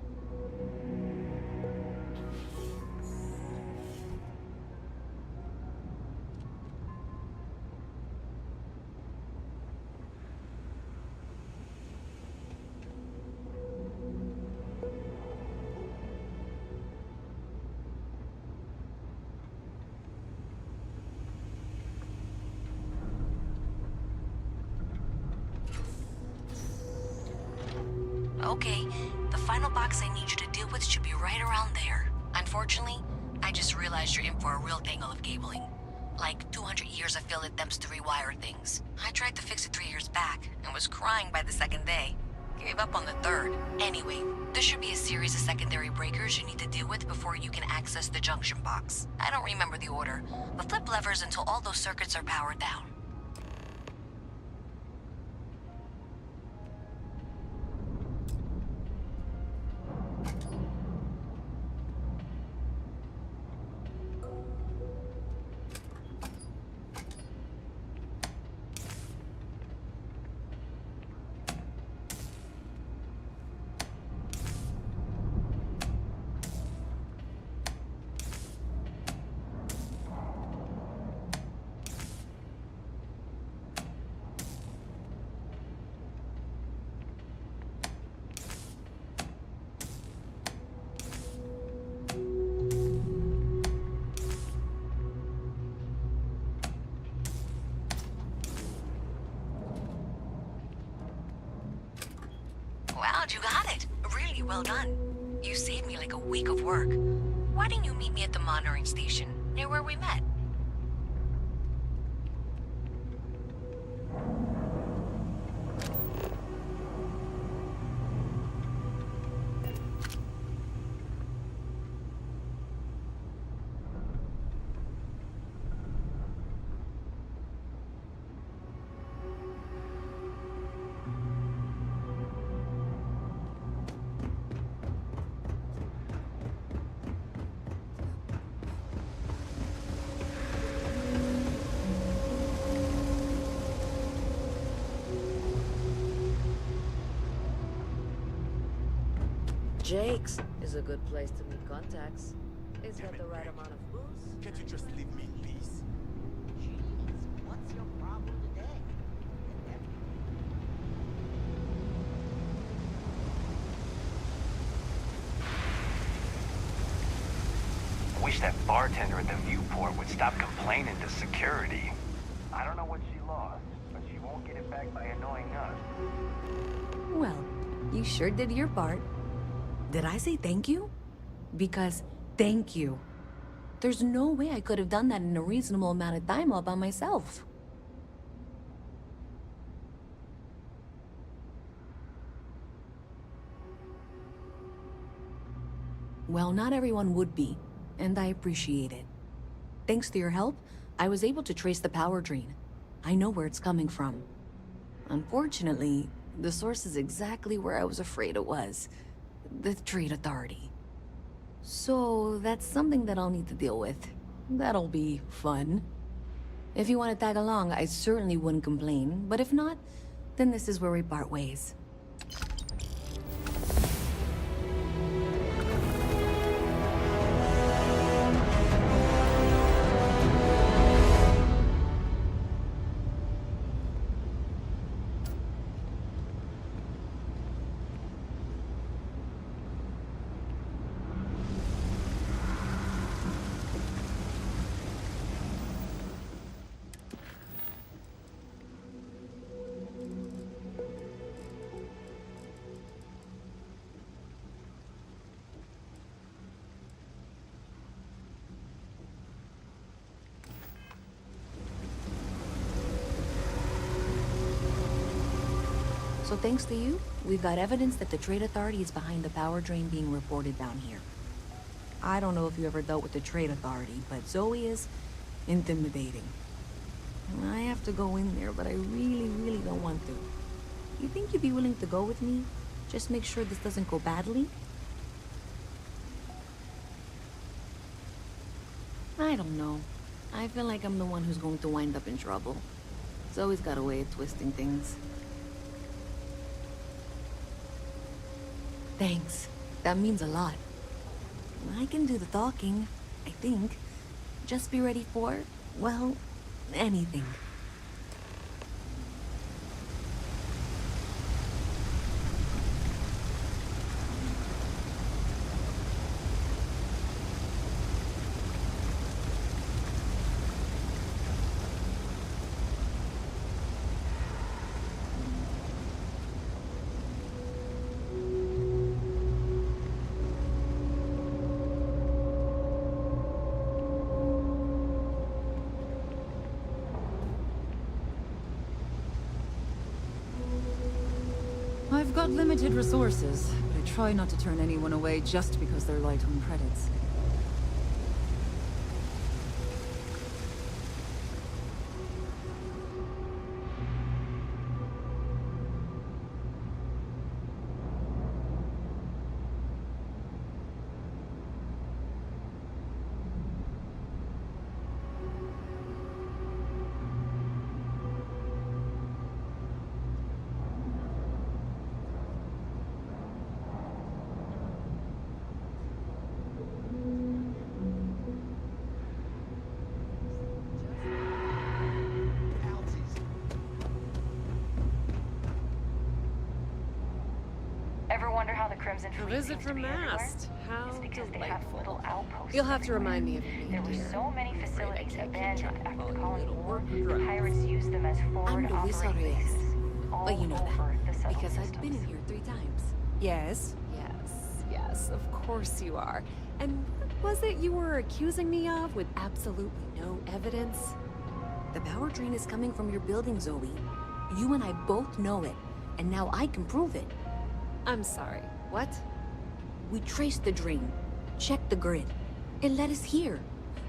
Okay, the final box I need you to deal with should be right around there. Unfortunately, I just realized you're in for a real tangle of cabling. Like 200 years of fill attempts to rewire things. I tried to fix it 3 years back, and was crying by the second day. Gave up on the third. Anyway, there should be a series of secondary breakers you need to deal with before you can access the junction box. I don't remember the order, but flip levers until all those circuits are powered down. Wow, you got it. Really well done. You saved me like a week of work. Why didn't you meet me at the monitoring station, near where we met? Jake's is a good place to meet contacts. It's got the right amount of booze. Can't you just leave me in peace? Jeez, what's your problem today? wish that bartender at the viewport would stop complaining to security. I don't know what she lost, but she won't get it back by annoying us. Well, you sure did your part. Did I say thank you? Because thank you. There's no way I could have done that in a reasonable amount of time all by myself. Well, not everyone would be, and I appreciate it. Thanks to your help, I was able to trace the power drain. I know where it's coming from. Unfortunately, the source is exactly where I was afraid it was. The Trade Authority. So, that's something that I'll need to deal with. That'll be fun. If you want to tag along, I certainly wouldn't complain, but if not, then this is where we part ways. So thanks to you, we've got evidence that the Trade Authority is behind the power drain being reported down here. I don't know if you ever dealt with the Trade Authority, but Zoe is intimidating. And I have to go in there, but I really don't want to. You think you'd be willing to go with me? Just make sure this doesn't go badly? I don't know. I feel like I'm the one who's going to wind up in trouble. Zoe's got a way of twisting things. Thanks. That means a lot. I can do the talking, I think. Just be ready for, well, anything. I've got limited resources, but I try not to turn anyone away just because they're light on credits. Ever wonder how the Crimson A Fleet visit seems to from be everywhere? Mast. How It's because they have little delightful. outposts. You'll have to everywhere. remind me of your name, There were dear. so many I'm afraid I facilities can't keep abandoned track of after all the your Colony little War. work The drives. pirates used them as forward I'm Luisa operating Reyes. bases all But you know over the that, settled because I've systems. been in here 3 times. Yes, yes, of course you are. And what was it you were accusing me of with absolutely no evidence? The power drain is coming from your building, Zoe. You and I both know it, and now I can prove it. I'm sorry, what? We traced the drain, checked the grid. It led us here.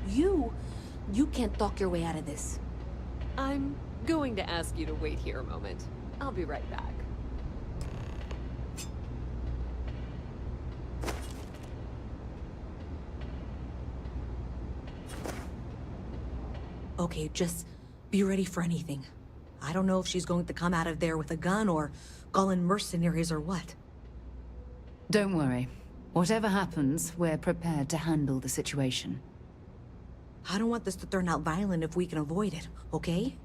You can't talk your way out of this. I'm going to ask you to wait here a moment. I'll be right back. Okay, just be ready for anything. I don't know if she's going to come out of there with a gun or call in mercenaries or what. Don't worry. Whatever happens, we're prepared to handle the situation. I don't want this to turn out violent if we can avoid it, okay?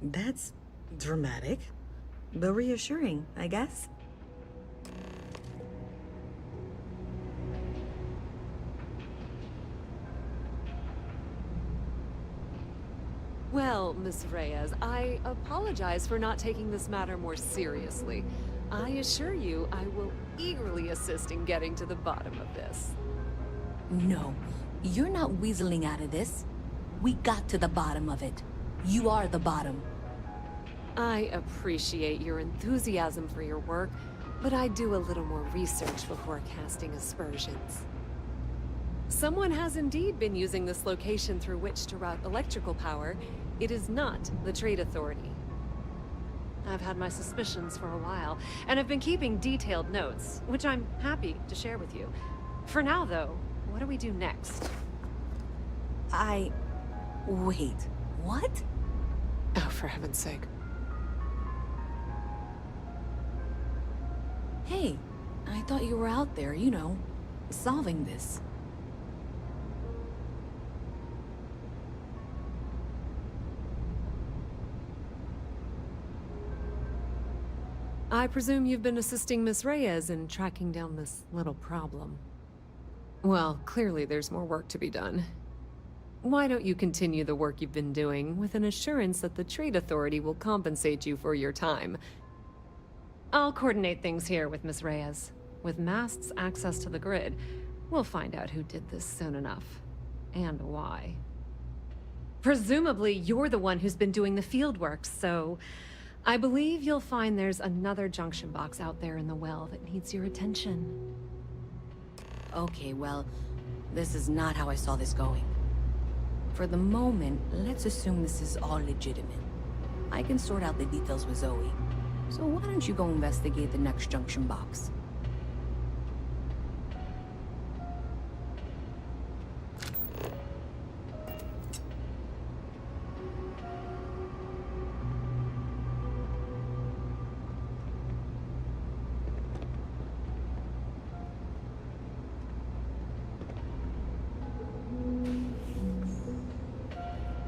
That's dramatic, but reassuring, I guess. Well, Miss Reyes, I apologize for not taking this matter more seriously. I assure you I will eagerly assist in getting to the bottom of this. No, you're not weaseling out of this. We got to the bottom of it. You are the bottom. I appreciate your enthusiasm for your work, but I do a little more research before casting aspersions. Someone has indeed been using this location through which to route electrical power. It is not the Trade Authority. I've had my suspicions for a while, and I've been keeping detailed notes, which I'm happy to share with you. For now, though, what do we do next? Wait, what? Oh, for heaven's sake. Hey, I thought you were out there, you know, solving this. I presume you've been assisting Miss Reyes in tracking down this little problem. Well, clearly there's more work to be done. Why don't you continue the work you've been doing with an assurance that the Trade Authority will compensate you for your time? I'll coordinate things here with Miss Reyes. With Mast's access to the grid, we'll find out who did this soon enough. And why. Presumably, you're the one who's been doing the field work, so I believe you'll find there's another junction box out there in the well that needs your attention. Okay, well, this is not how I saw this going. For the moment, let's assume this is all legitimate. I can sort out the details with Zoe. So why don't you go investigate the next junction box?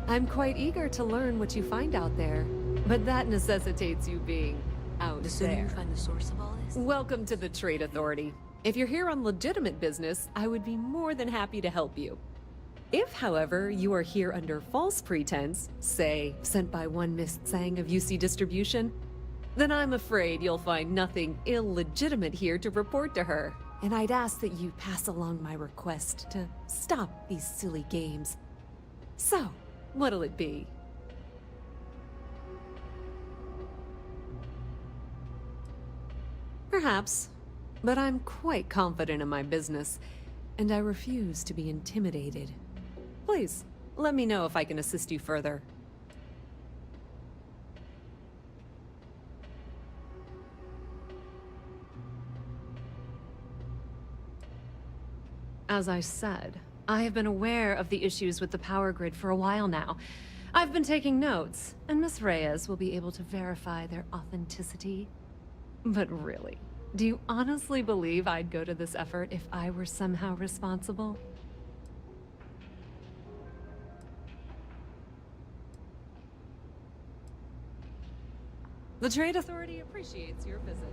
I'm quite eager to learn what you find out there, but that necessitates you being out The sooner there. you find the source of all this? Welcome to the Trade Authority. If you're here on legitimate business, I would be more than happy to help you. If, however, you are here under false pretense, say, sent by one Miss Tsang of UC Distribution, then I'm afraid you'll find nothing illegitimate here to report to her. And I'd ask that you pass along my request to stop these silly games. So, what'll it be? Perhaps, but I'm quite confident in my business, and I refuse to be intimidated. Please, let me know if I can assist you further. As I said, I have been aware of the issues with the power grid for a while now. I've been taking notes, and Miss Reyes will be able to verify their authenticity. But really, do you honestly believe I'd go to this effort if I were somehow responsible? The Trade Authority appreciates your visit.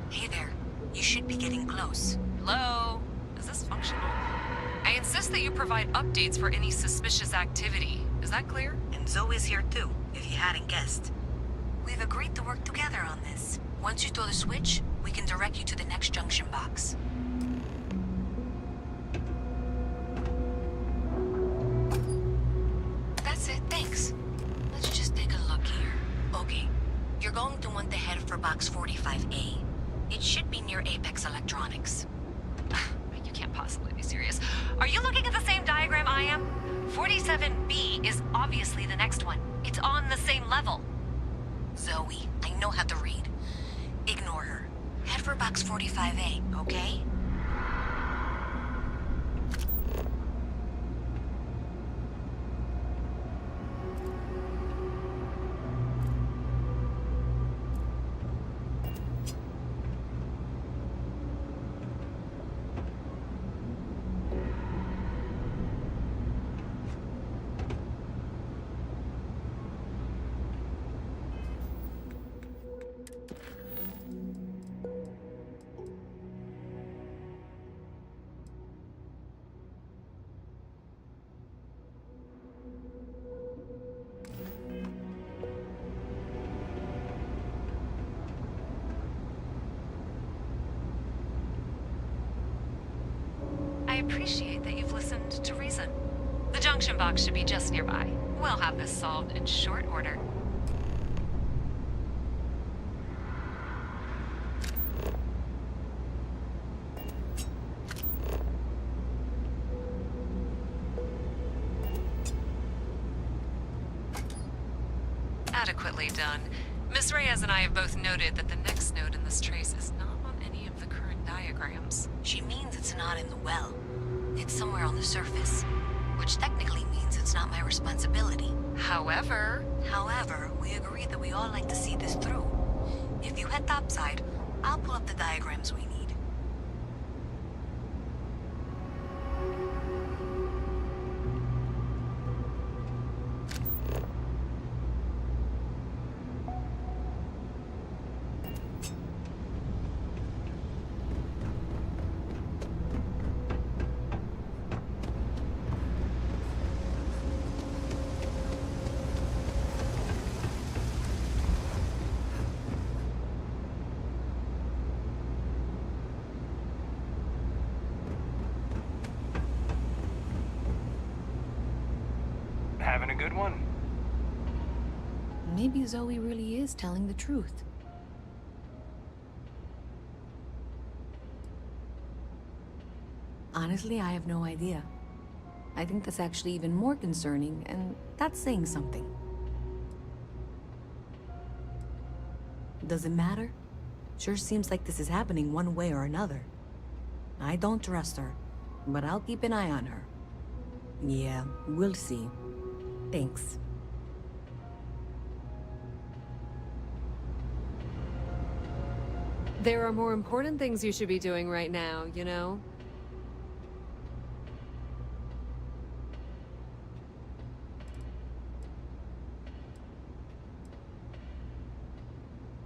Hey there. You should be getting close. Hello? Is this functional? I insist that you provide updates for any suspicious activity. Is that clear? And Zoe's here too, if you hadn't guessed. We've agreed to work together on this. Once you throw the switch, we can direct you to the next junction box. That's it, thanks. Let's just take a look here. Okay, you're going to want to head for box 45A. It should be near Apex Electronics. You can't possibly be serious. Are you looking at the same diagram I am? 47B is obviously the next one. It's on the same level. Zoe, I know how to read. Ignore her. Head for box 45A, okay? I appreciate that you've listened to reason. The junction box should be just nearby. We'll have this solved in short order. Adequately done. Miss Reyes and I have both noted that the next node in this trace is not on any of the current diagrams. She means it's not in the well. It's somewhere on the surface. Which technically means it's not my responsibility. However, we agreed that we all like to see this through. If you head topside, I'll pull up the diagrams we need. Having a good one? Maybe Zoe really is telling the truth. Honestly, I have no idea. I think that's actually even more concerning, and that's saying something. Does it matter? Sure seems like this is happening one way or another. I don't trust her, but I'll keep an eye on her. Yeah, we'll see. Thanks. there are more important things you should be doing right now, you know?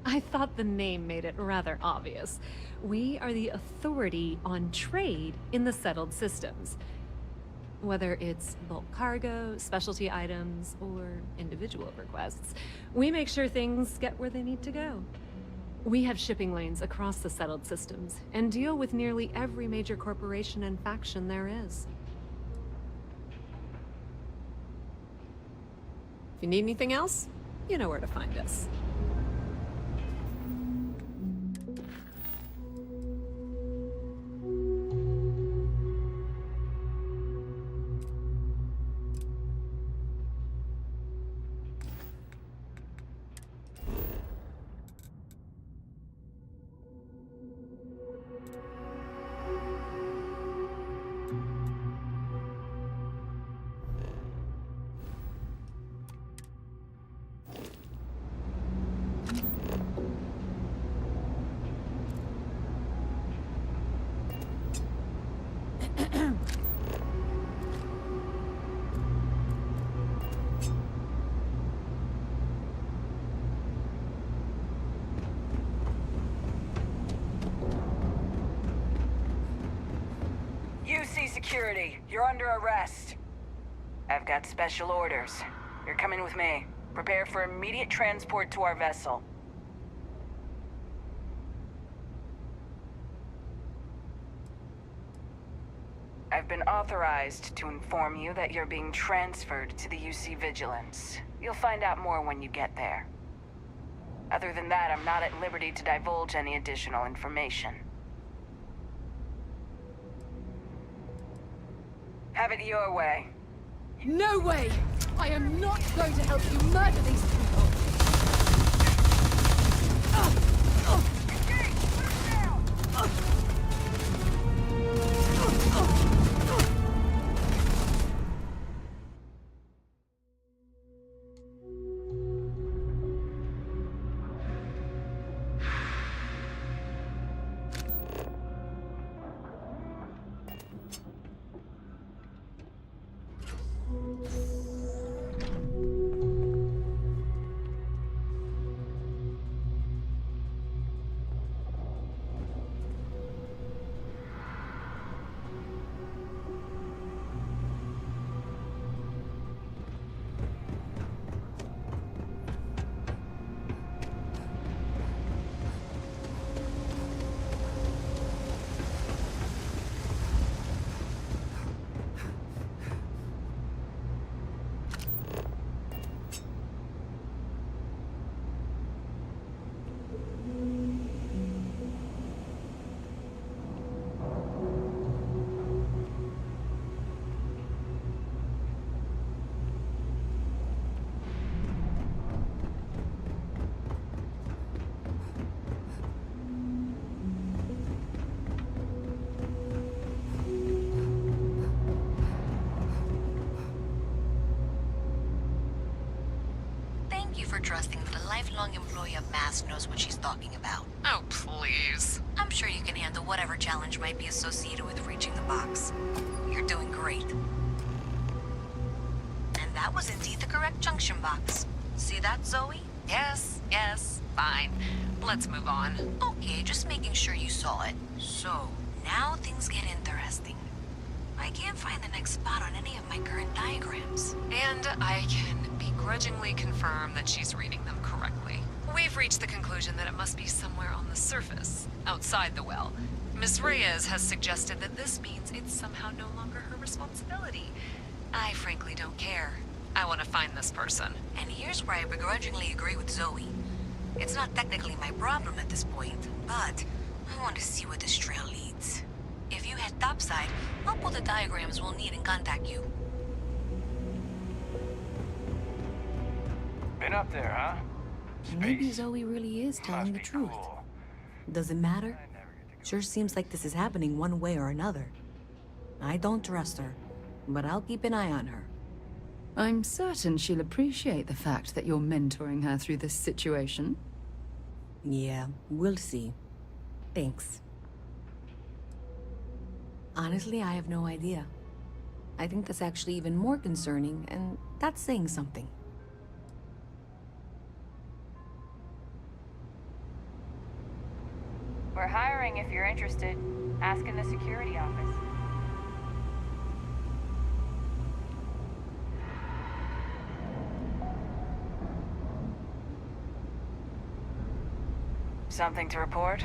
I thought the name made it rather obvious. We are the authority on trade in the settled systems. Whether it's bulk cargo, specialty items, or individual requests, we make sure things get where they need to go. We have shipping lanes across the settled systems and deal with nearly every major corporation and faction there is. If you need anything else, you know where to find us. security. You're under arrest. I've got special orders. You're coming with me. Prepare for immediate transport to our vessel. I've been authorized to inform you that you're being transferred to the UC Vigilance. You'll find out more when you get there. Other than that, I'm not at liberty to divulge any additional information. Have it your way. No way! I am not going to help you murder these people! For trusting that a lifelong employee of MAST knows what she's talking about. Oh, please. I'm sure you can handle whatever challenge might be associated with reaching the box. You're doing great. And that was indeed the correct junction box. See that, Zoe? Yes, fine. Let's move on. Okay, just making sure you saw it. So, now things get interesting. I can't find the next spot on any of my current diagrams. And I can begrudgingly confirm that she's reading them correctly. We've reached the conclusion that it must be somewhere on the surface, outside the well. Miss Reyes has suggested that this means it's somehow no longer her responsibility. I frankly don't care. I want to find this person. And here's where I begrudgingly agree with Zoe. It's not technically my problem at this point, but I want to see where this trail leads. If you head topside, I'll pull the diagrams we'll need and contact you. Been up there, huh? Maybe Zoe really is telling the truth. Does it matter? Sure seems like this is happening one way or another. I don't trust her, but I'll keep an eye on her. I'm certain she'll appreciate the fact that you're mentoring her through this situation. Yeah, we'll see. Thanks. Honestly, I have no idea. I think that's actually even more concerning, and that's saying something. We're hiring if you're interested. Ask in the security office. Something to report?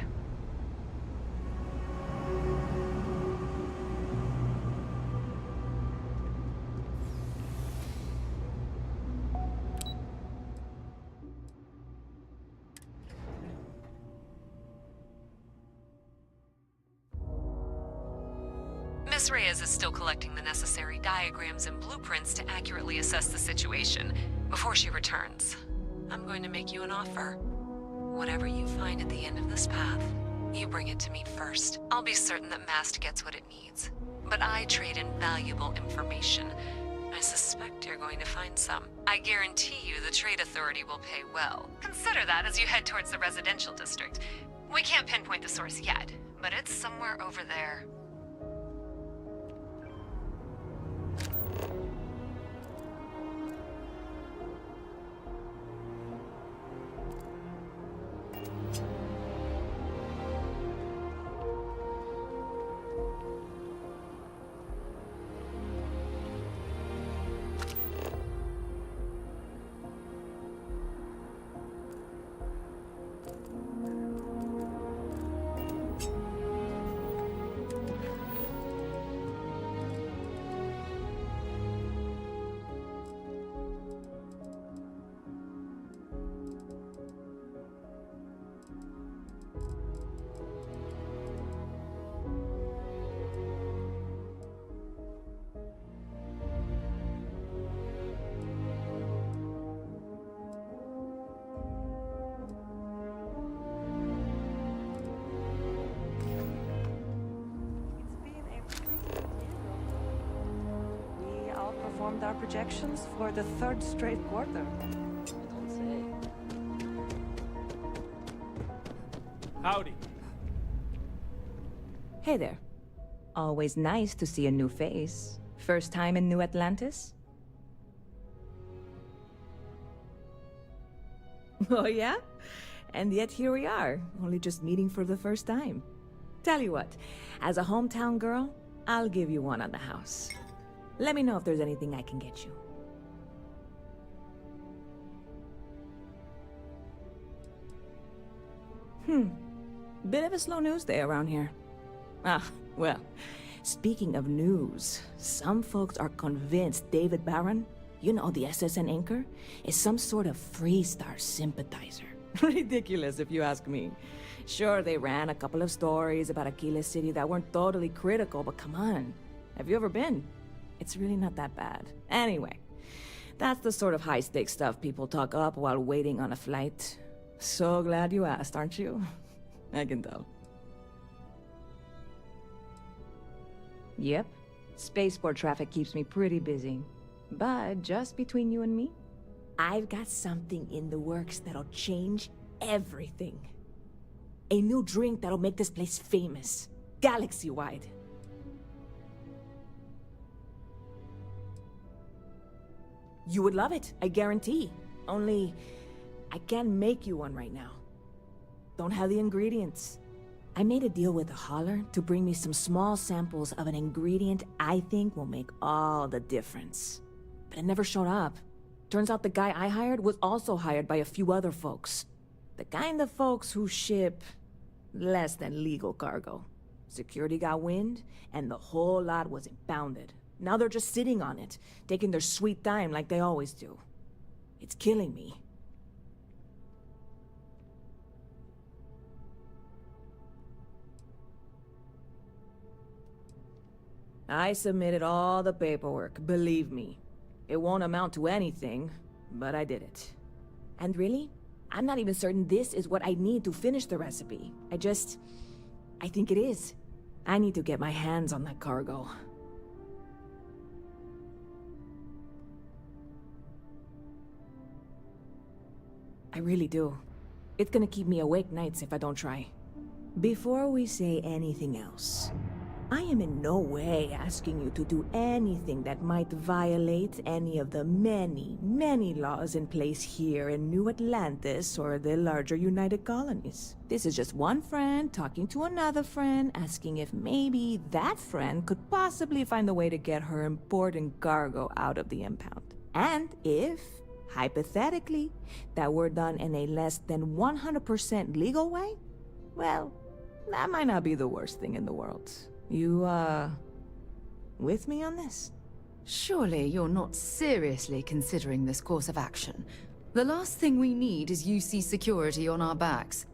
Miss Reyes is still collecting the necessary diagrams and blueprints to accurately assess the situation before she returns. I'm going to make you an offer. Whatever you find at the end of this path, you bring it to me first. I'll be certain that MAST gets what it needs. But I trade in valuable information. I suspect you're going to find some. I guarantee you the Trade Authority will pay well. Consider that as you head towards the residential district. We can't pinpoint the source yet, but it's somewhere over there. outperformed our projections for the third straight quarter. Don't say. Howdy. Hey there. Always nice to see a new face. First time in New Atlantis? Oh yeah? And yet here we are, only just meeting for the first time. Tell you what, as a hometown girl, I'll give you one on the house. Let me know if there's anything I can get you. Bit of a slow news day around here. Ah, well, speaking of news, some folks are convinced David Barron, you know, the SSN anchor, is some sort of Freestar sympathizer. Ridiculous if you ask me. Sure, they ran a couple of stories about Aquila City that weren't totally critical, but come on. Have you ever been? It's really not that bad. Anyway, that's the sort of high-stakes stuff people talk up while waiting on a flight. So glad you asked, aren't you? I can tell. Yep. Spaceport traffic keeps me pretty busy. But just between you and me, I've got something in the works that'll change everything. A new drink that'll make this place famous. Galaxy-wide. You would love it, I guarantee. Only, I can't make you one right now. Don't have the ingredients. I made a deal with a hauler to bring me some small samples of an ingredient I think will make all the difference. But it never showed up. Turns out the guy I hired was also hired by a few other folks. The kind of folks who ship less than legal cargo. Security got wind, and the whole lot was impounded. Now they're just sitting on it, taking their sweet time like they always do. It's killing me. I submitted all the paperwork, believe me. It won't amount to anything, but I did it. And really, I'm not even certain this is what I need to finish the recipe. I think it is. I need to get my hands on that cargo. I really do. It's gonna keep me awake nights if I don't try. Before we say anything else, I am in no way asking you to do anything that might violate any of the many, many laws in place here in New Atlantis or the larger United Colonies. This is just one friend talking to another friend, asking if maybe that friend could possibly find a way to get her important cargo out of the impound. And if, hypothetically, that were done in a less than 100% legal way, well, that might not be the worst thing in the world. You, with me on this? Surely you're not seriously considering this course of action. The last thing we need is UC security on our backs.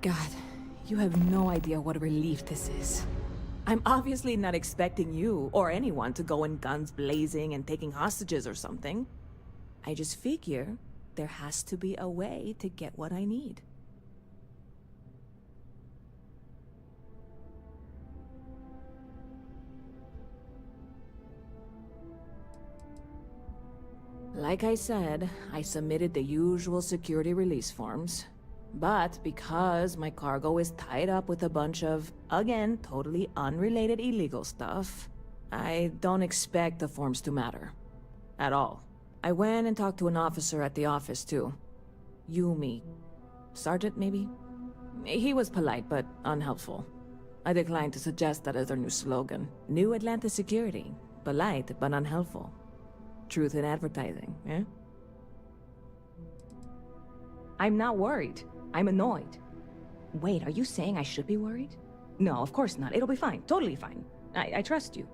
God. You have no idea what a relief this is. I'm obviously not expecting you or anyone to go in guns blazing and taking hostages or something. I just figure there has to be a way to get what I need. Like I said, I submitted the usual security release forms. But because my cargo is tied up with a bunch of, again, totally unrelated illegal stuff, I don't expect the forms to matter. At all. I went and talked to an officer at the office, too. Yumi. Sergeant, maybe? He was polite, but unhelpful. I declined to suggest that as their new slogan. New Atlantis Security. Polite, but unhelpful. Truth in advertising, eh? I'm not worried. I'm annoyed. Wait, are you saying I should be worried? No, of course not. It'll be fine. Totally fine. I trust you.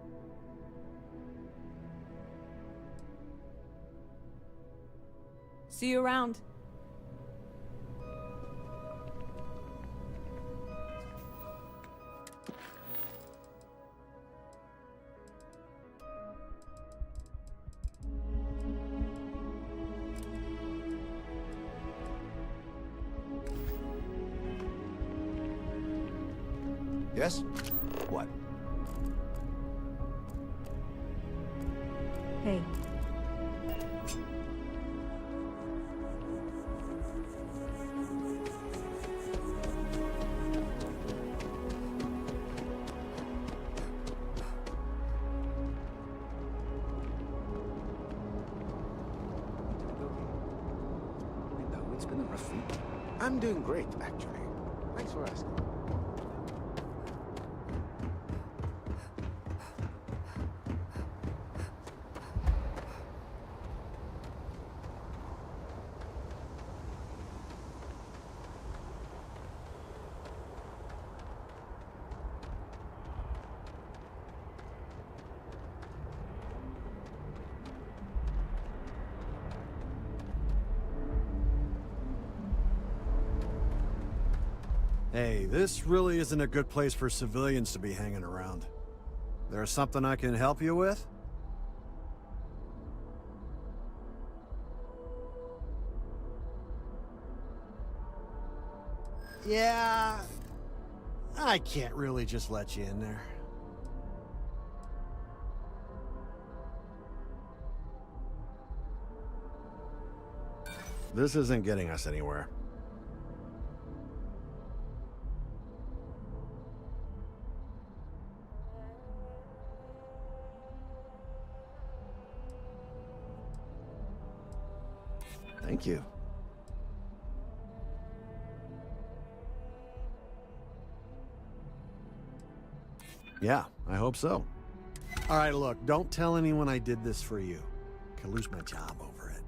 See you around. Yes? What? Hey. It's been a rough week. I'm doing great, actually. Thanks for asking. Hey, this really isn't a good place for civilians to be hanging around. There's something I can help you with? Yeah, I can't really just let you in there. This isn't getting us anywhere. Thank you. Yeah, I hope so. All right, look, don't tell anyone I did this for you. I could lose my job over it.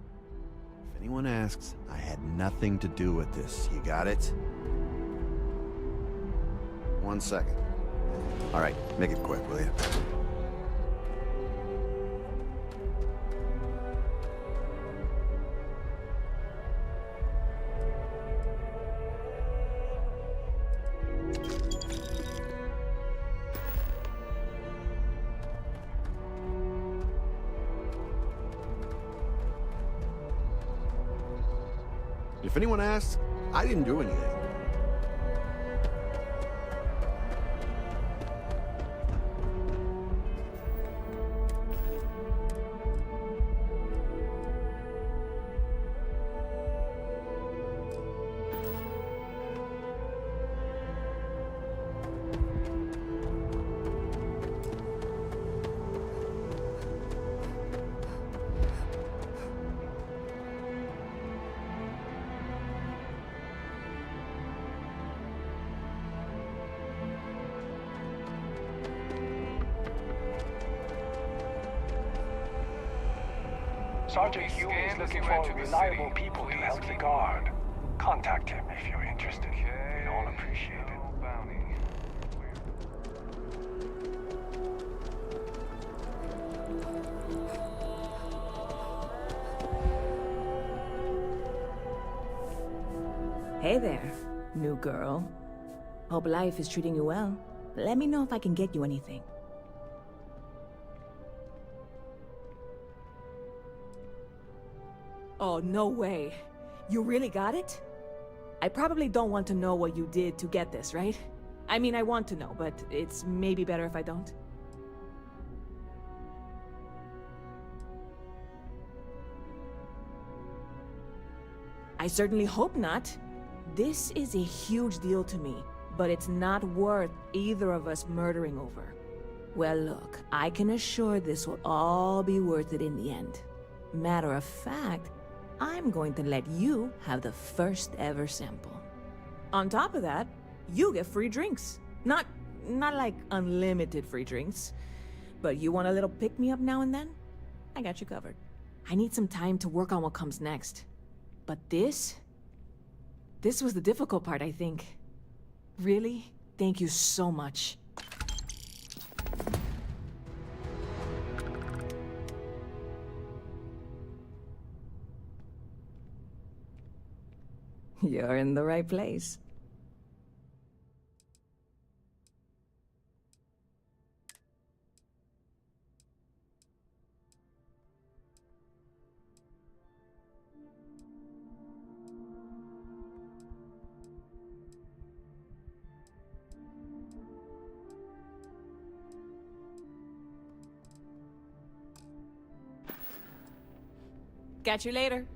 If anyone asks, I had nothing to do with this. You got it? 1 second. All right, make it quick, will you? If anyone asks, I didn't do anything. Sergeant Hume is looking for reliable people to help the guard. Contact him if you're interested. We'd all appreciate it. Hey there, new girl. Hope life is treating you well. Let me know if I can get you anything. Oh, no way. You really got it? I probably don't want to know what you did to get this, right? I mean, I want to know, but it's maybe better if I don't. I certainly hope not. This is a huge deal to me, but it's not worth either of us murdering over. Well, look, I can assure this will all be worth it in the end. Matter of fact, I'm going to let you have the first ever sample. On top of that, you get free drinks. Not like unlimited free drinks, but you want a little pick-me-up now and then? I got you covered. I need some time to work on what comes next. But this was the difficult part, I think. Really? Thank you so much. You're in the right place. catch you later.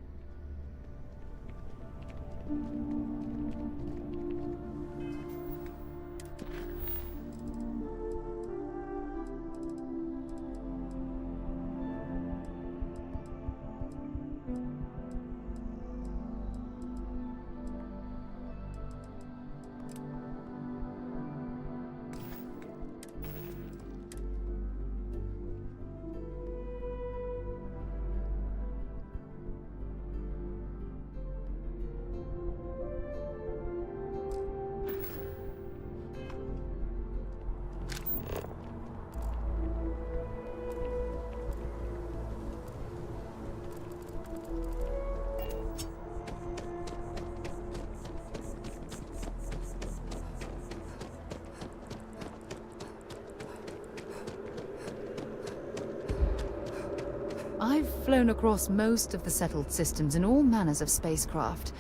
I've flown across most of the settled systems in all manners of spacecraft,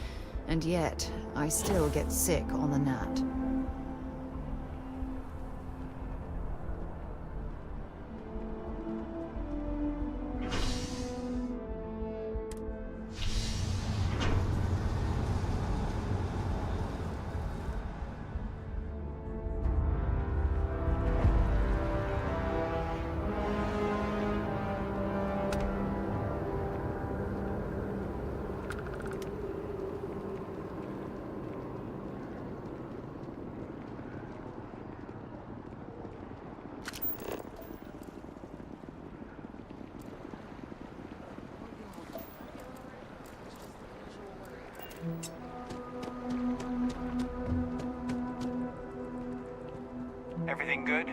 and yet I still get sick on the gnat. Everything good?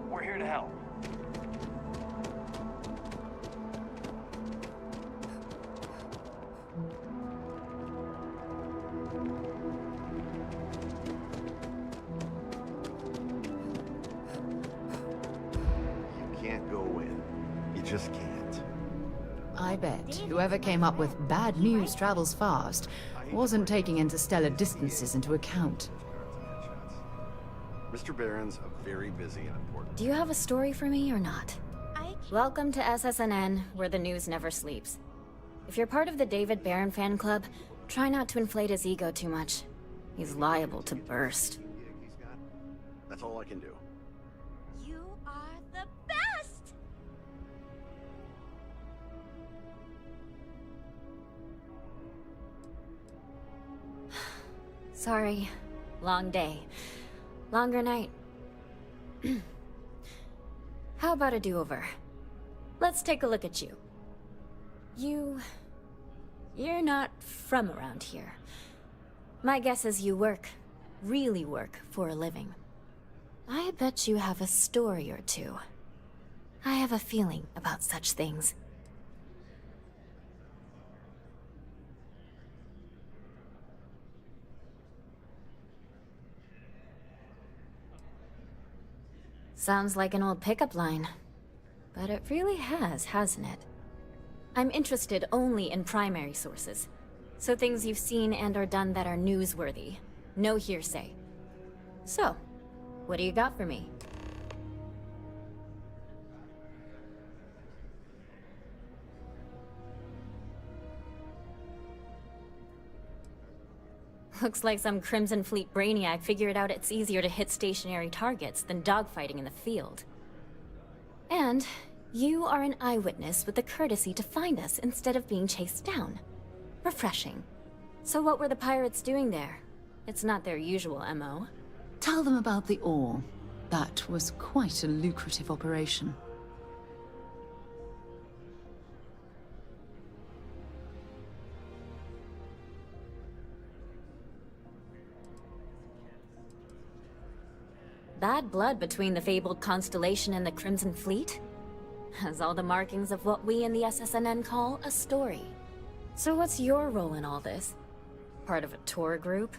We're here to help. You can't go in. You just can't. I bet whoever came up with bad news travels fast wasn't taking interstellar distances into account. Mr. Barron's a very busy and important... Do you have a story for me or not? Welcome to SSNN, where the news never sleeps. If you're part of the David Barron fan club, try not to inflate his ego too much. He's liable to burst. That's all I can do. You are the best! Sorry. Long day. Longer night. How about a do-over? Let's take a look at you. You're not from around here. My guess is you work, really work, for a living. I bet you have a story or two. I have a feeling about such things. Sounds like an old pickup line. But it really has, hasn't it? I'm interested only in primary sources. So things you've seen and or done that are newsworthy. No hearsay. So, what do you got for me? Looks like some Crimson Fleet brainiac figured out it's easier to hit stationary targets than dogfighting in the field. And you are an eyewitness with the courtesy to find us instead of being chased down. Refreshing. So what were the pirates doing there? It's not their usual MO. Tell them about the ore. That was quite a lucrative operation. Bad blood between the fabled Constellation and the Crimson Fleet? Has all the markings of what we in the SSNN call a story. So what's your role in all this? Part of a tour group?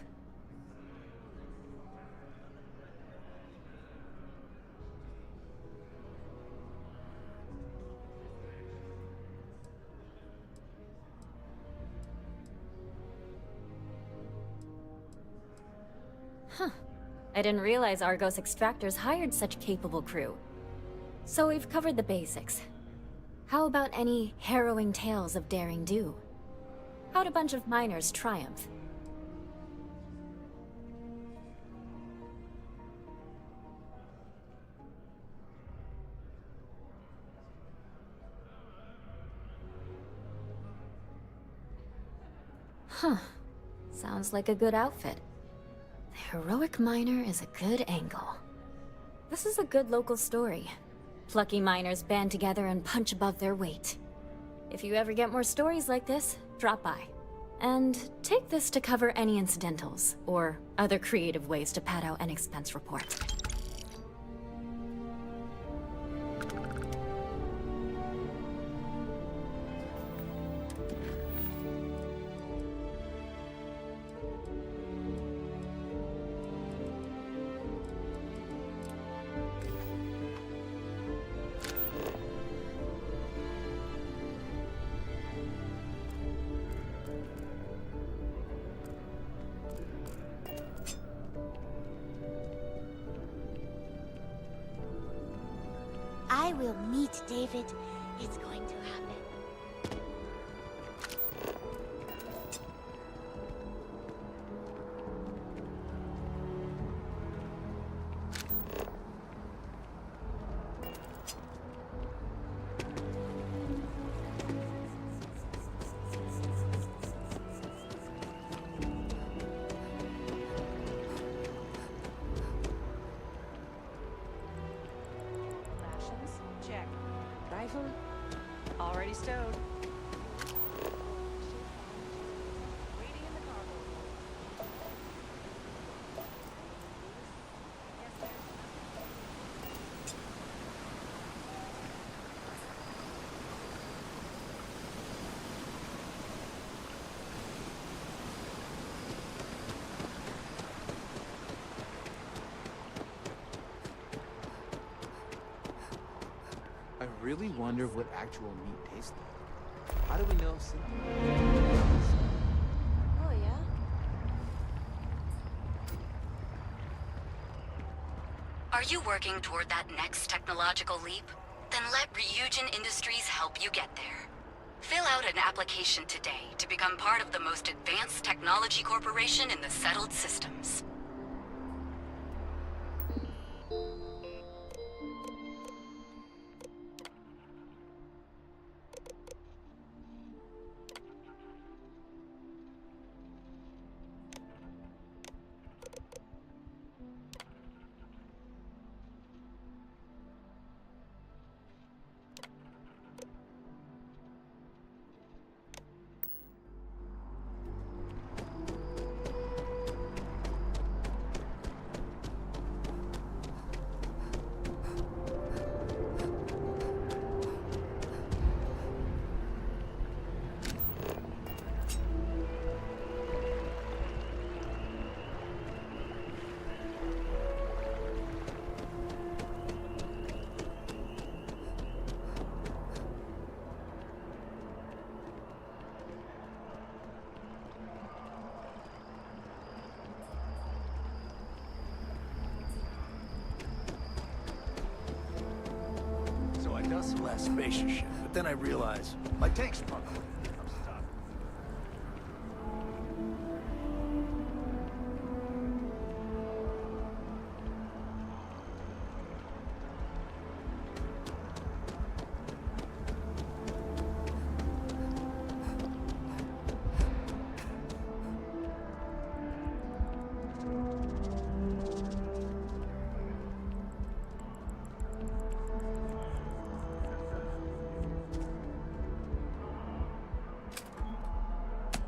Huh. I didn't realize Argos Extractors hired such capable crew. So we've covered the basics. How about any harrowing tales of daring do? How'd a bunch of miners triumph? Huh. Sounds like a good outfit. The heroic miner is a good angle. This is a good local story. Plucky miners band together and punch above their weight. If you ever get more stories like this, drop by. And take this to cover any incidentals, or other creative ways to pad out an expense report. I will meet David. It's going to happen. Check. Rifle? Already stowed. Waiting in the cargo. I really wonder what actual meat tastes like. How do we know Cynthia? Oh, yeah? Are you working toward that next technological leap? Then let Ryujin Industries help you get there. Fill out an application today to become part of the most advanced technology corporation in the settled systems. I dust the last spacious ship, but then I realize my tank's buckling. I'm stuck.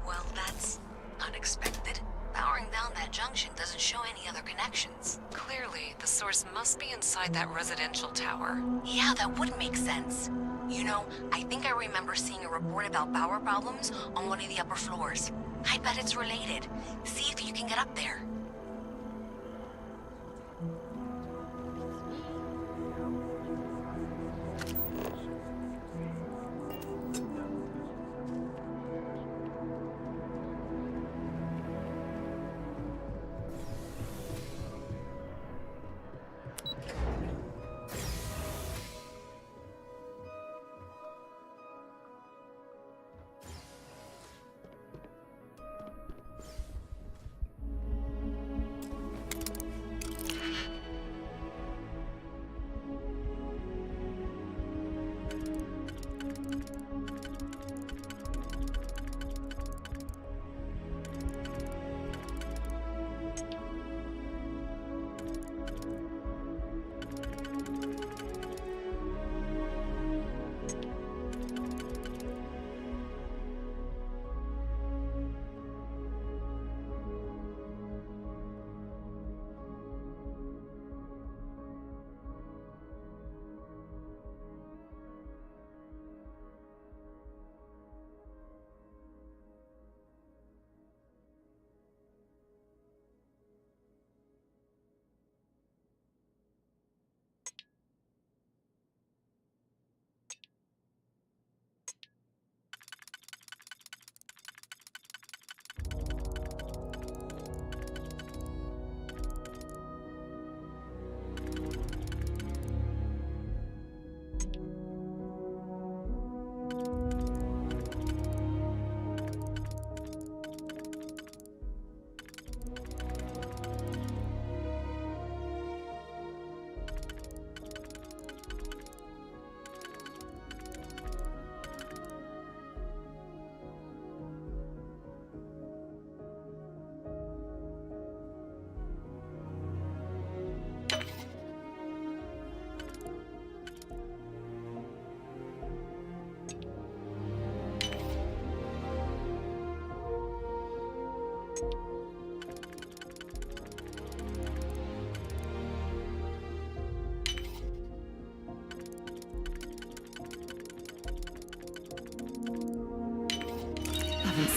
Well, that's unexpected. Powering down that junction doesn't show any other connections. Clearly, the source must be inside that residential tower. Yeah, that would make sense. You know, I think I remember seeing a report about power problems on one of the upper floors. I bet it's related. See if you can get up there.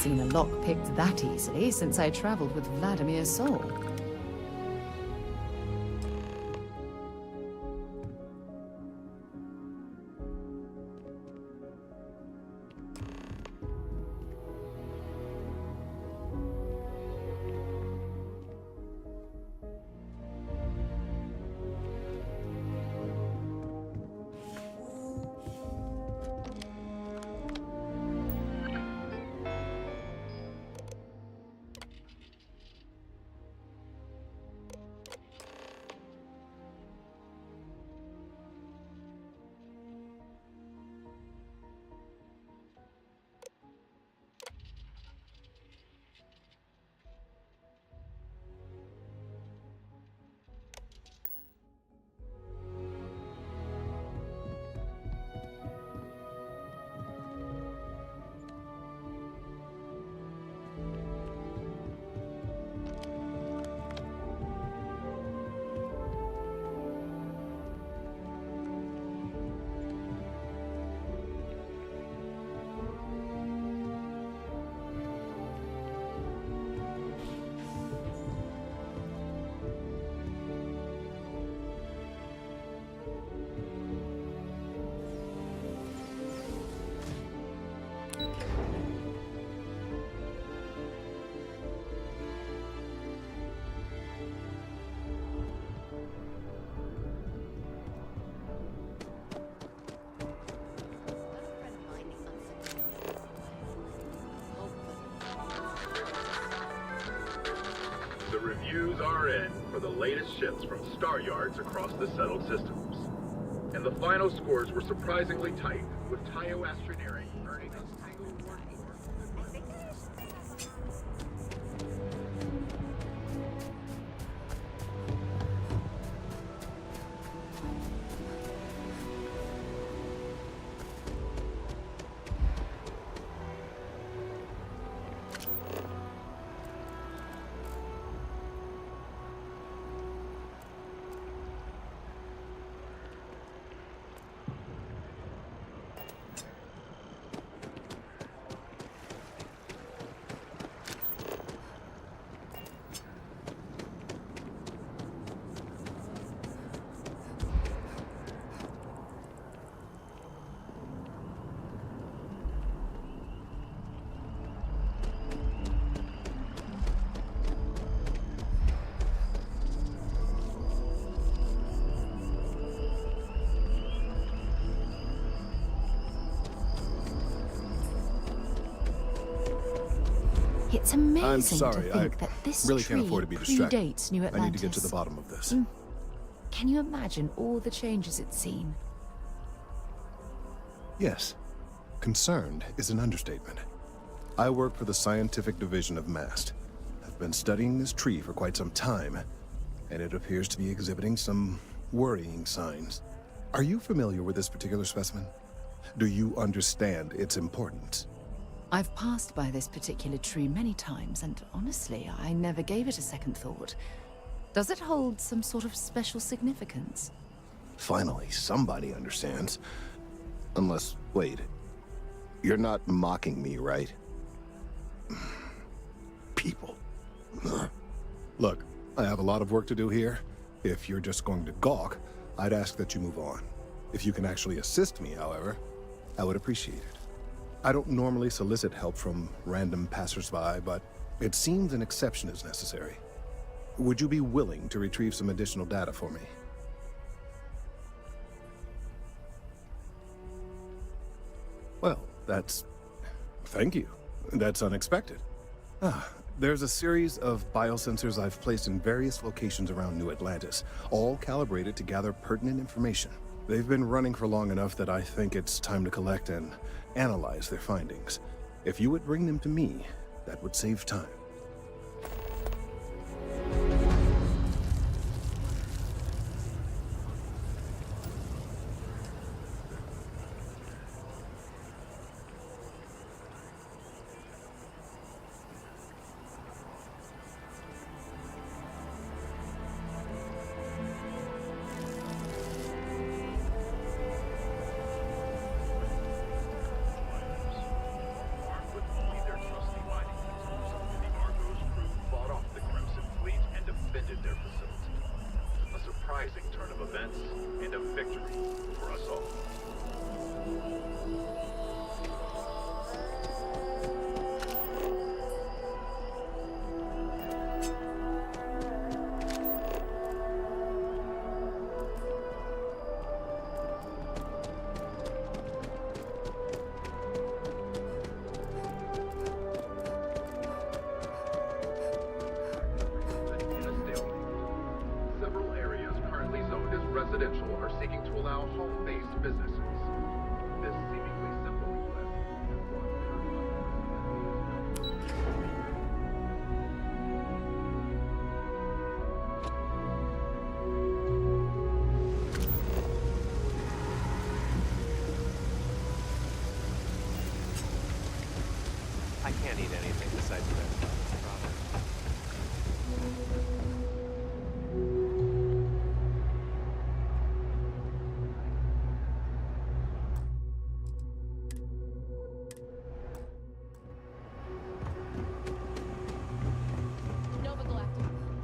seen a lock picked that easily since I traveled with Vladimir's soul. The reviews are in for the latest ships from star yards across the settled systems. And the final scores were surprisingly tight, with Tayo Astroneering earning a single award It's amazing I'm sorry, to think that this really tree can't afford to be distracted. predates New Atlantis. I need to get to the bottom of this. Can you imagine all the changes it's seen? Yes. Concerned is an understatement. I work for the scientific division of MAST. I've been studying this tree for quite some time, and it appears to be exhibiting some worrying signs. Are you familiar with this particular specimen? Do you understand its importance? I've passed by this particular tree many times, and honestly, I never gave it a second thought. Does it hold some sort of special significance? Finally, somebody understands. Unless, wait. You're not mocking me, right? People. Look, I have a lot of work to do here. If you're just going to gawk, I'd ask that you move on. If you can actually assist me, however, I would appreciate it. I don't normally solicit help from random passersby, but it seems an exception is necessary. Would you be willing to retrieve some additional data for me? Well, thank you. That's unexpected. There's a series of biosensors I've placed in various locations around New Atlantis, all calibrated to gather pertinent information. They've been running for long enough that I think it's time to collect and analyze their findings. If you would bring them to me, that would save time. Residential are seeking to allow home-based businesses. This seemingly simple request has brought I can't eat anything besides bread.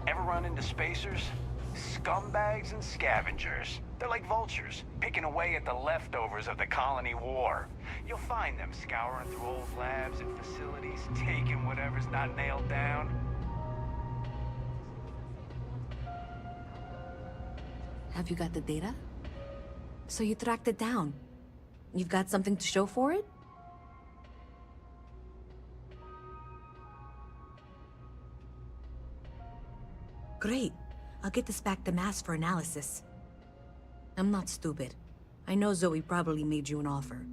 Ever run into spacers? Scumbags and scavengers. They're like vultures, picking away at the leftovers of the colony war. You'll find them scouring through old labs and facilities, taking whatever's not nailed down. Have you got the data? So you tracked it down. You've got something to show for it? Great. I'll get this back to Mass for analysis. I'm not stupid. I know Zoe probably made you an offer.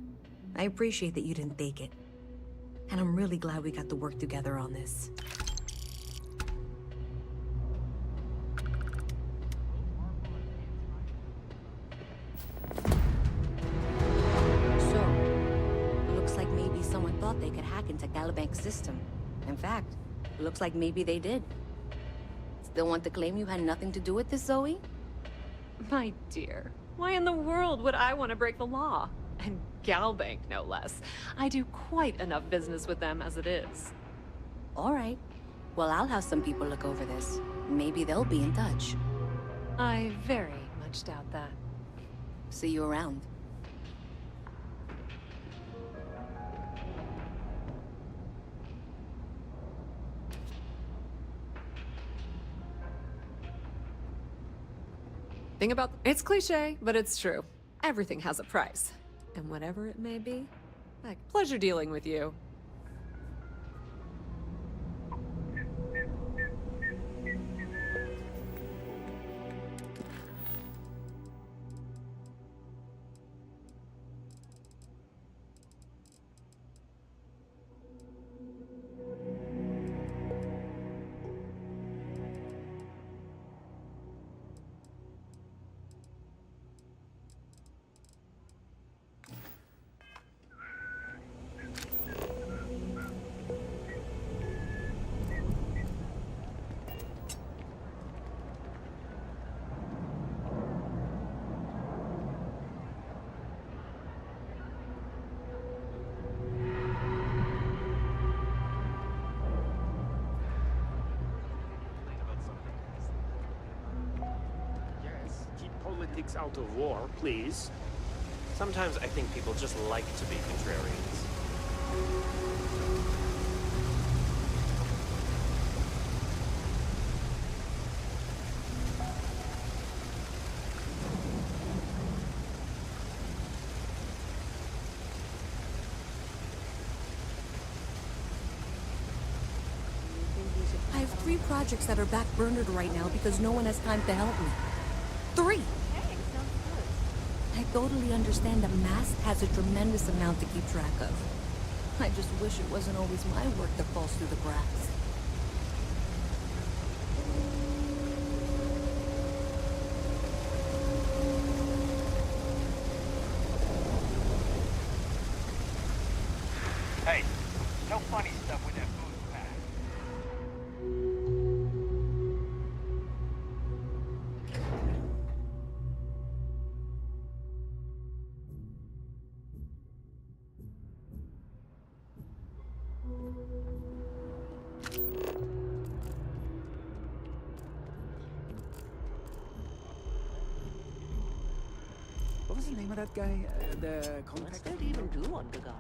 I appreciate that you didn't take it. And I'm really glad we got to work together on this. So, looks like maybe someone thought they could hack into Galabank's system. In fact, looks like maybe they did. Still want to claim you had nothing to do with this, Zoe? My dear, why in the world would I want to break the law? And Galbank, no less. I do quite enough business with them as it is. All right. Well, I'll have some people look over this. Maybe they'll be in touch. I very much doubt that. See you around. Thing about it's cliche, but it's true. Everything has a price. And whatever it may be, like, pleasure dealing with you. Politics out of war, please. Sometimes I think people just like to be contrarians. I have 3 projects that are backburnered right now because no one has time to help me. 3! I totally understand that Mass has a tremendous amount to keep track of. I just wish it wasn't always my work that falls through the cracks. Hey, no funny stuff with that booze pack. What was the name of that guy? The What's there to even do on the guy?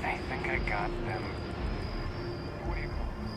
I think I got them. What do you call them?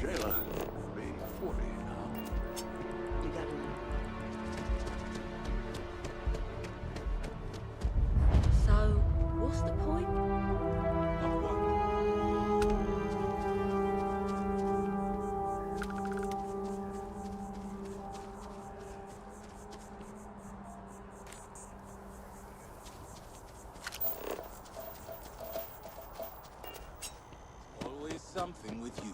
Jayla, be 40 now. You got it. So, what's the point? Always something with you.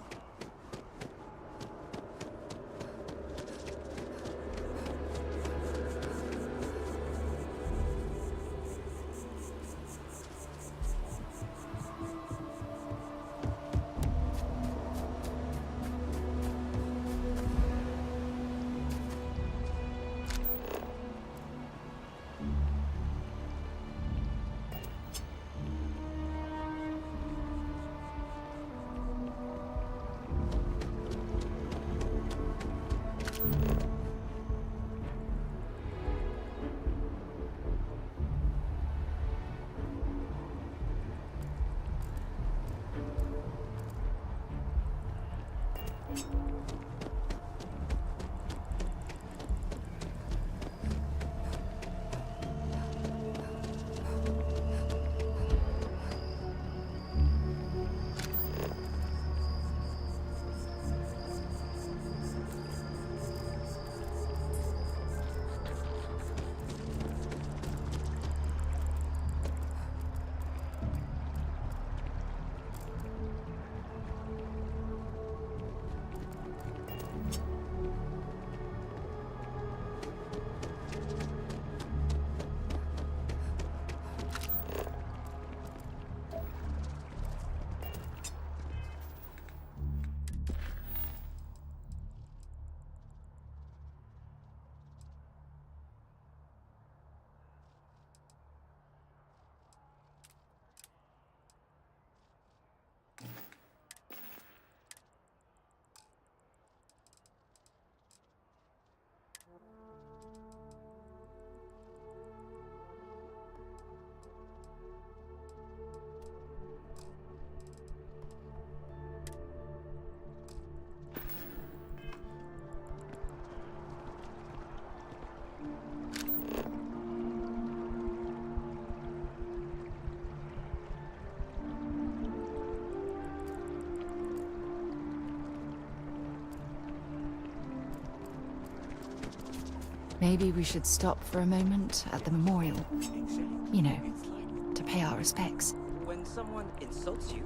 Maybe we should stop for a moment at the memorial. You know, to pay our respects. When someone insults you,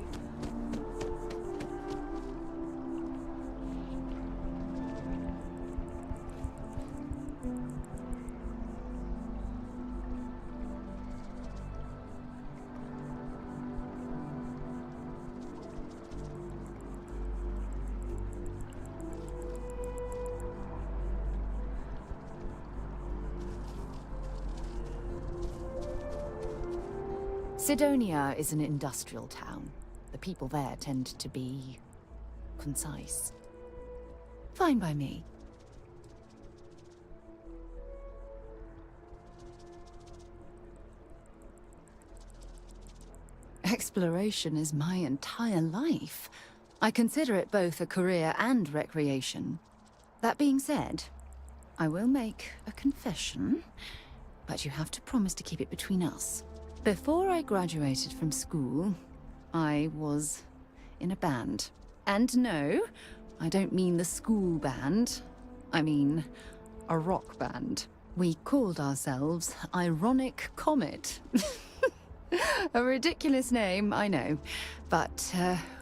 Sidonia is an industrial town. The people there tend to be concise. Fine by me. Exploration is my entire life. I consider it both a career and recreation. That being said, I will make a confession, but you have to promise to keep it between us. Before I graduated from school, I was in a band. And no, I don't mean the school band. I mean a rock band. We called ourselves Ironic Comet. A ridiculous name, I know. But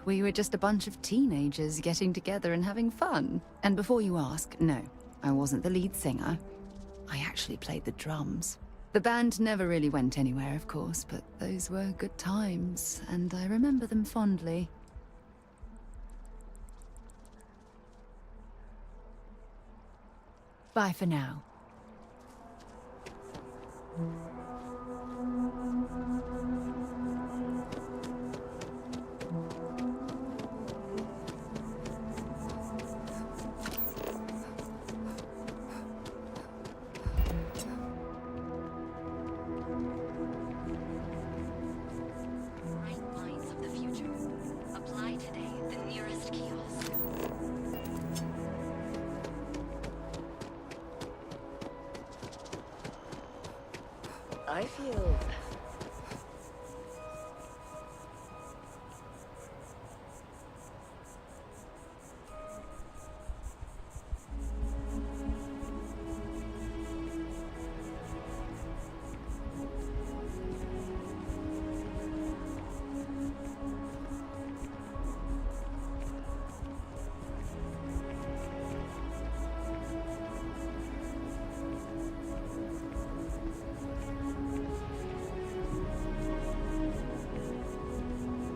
we were just a bunch of teenagers getting together and having fun. And before you ask, no, I wasn't the lead singer. I actually played the drums. The band never really went anywhere, of course, but those were good times, and I remember them fondly. Bye for now. Bright minds of the future. Apply today at the nearest kiosk. Starfield.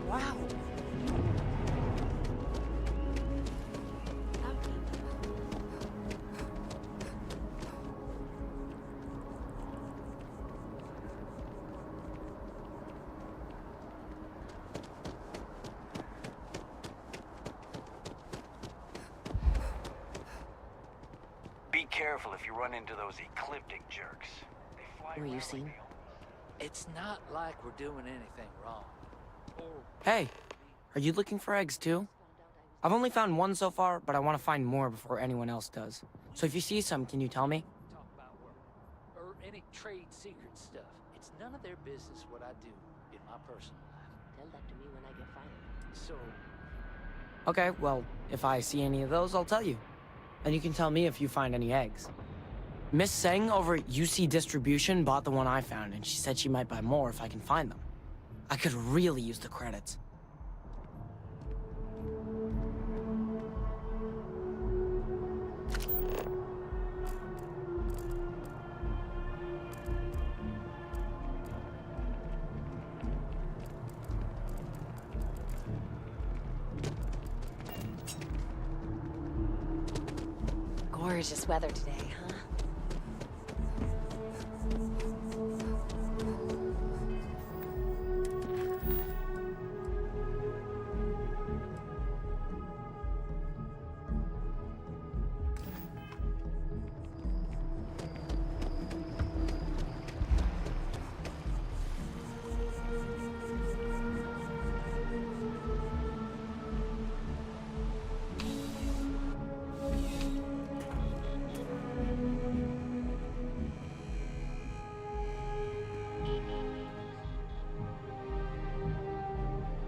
Wow. Be careful if you run into those ecliptic jerks. They fly Were you around seen? It's not like we're doing anything wrong. Hey, are you looking for eggs too? I've only found one so far, but I want to find more before anyone else does. So if you see some, can you tell me? Talk about work or any trade secret stuff. It's none of their business what I do in my personal life. Tell that to me when I get fired. So, Okay, well, if I see any of those, I'll tell you. And you can tell me if you find any eggs. Miss Seng over at UC Distribution bought the one I found, and she said she might buy more if I can find them. I could really use the credits. Gorgeous weather today, huh?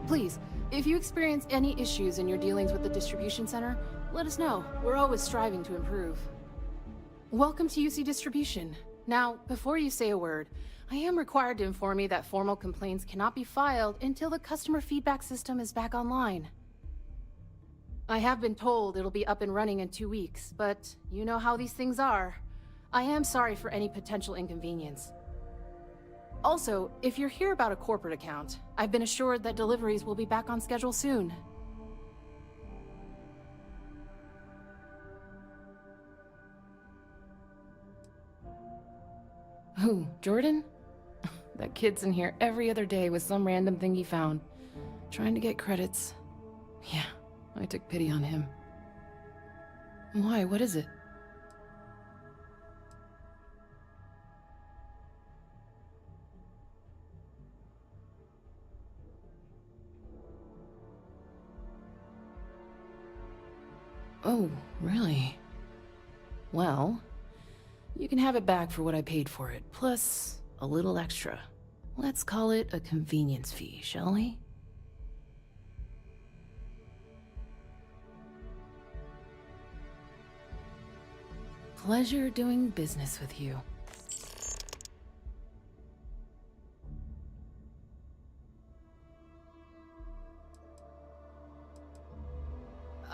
Please, if you experience any issues in your dealings with the distribution center, let us know. We're always striving to improve. Welcome to UC Distribution. Now, before you say a word, I am required to inform you that formal complaints cannot be filed until the customer feedback system is back online. I have been told it'll be up and running in 2 weeks, but you know how these things are. I am sorry for any potential inconvenience. Also, if you're here about a corporate account, I've been assured that deliveries will be back on schedule soon. Who, Jordan? That kid's in here every other day with some random thing he found, trying to get credits. Yeah, I took pity on him. Why, what is it? Oh, really? Well, you can have it back for what I paid for it, plus a little extra. Let's call it a convenience fee, shall we? Pleasure doing business with you.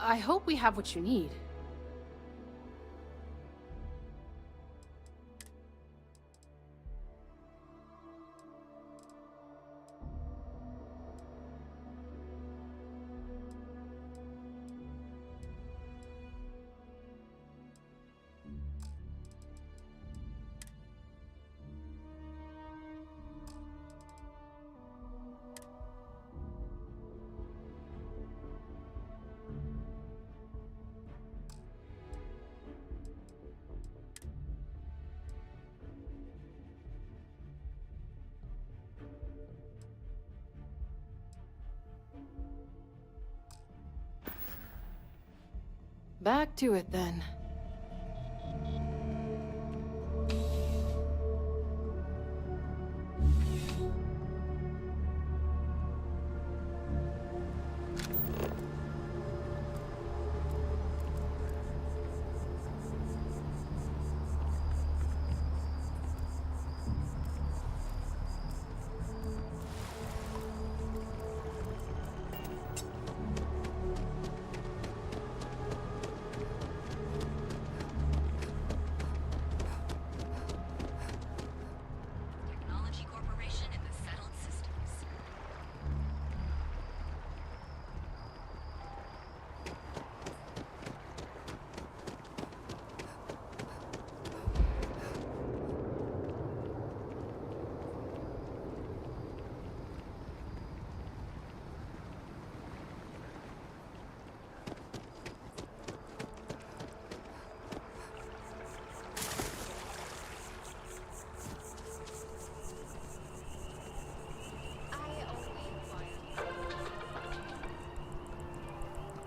I hope we have what you need. Back to it then.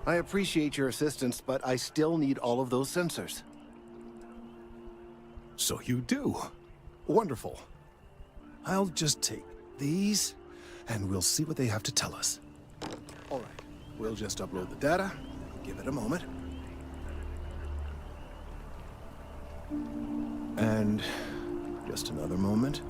I appreciate your assistance, but I still need all of those sensors. So you do? Wonderful. I'll just take these, and we'll see what they have to tell us. All right, we'll just upload the data. Give it a moment. And just another moment.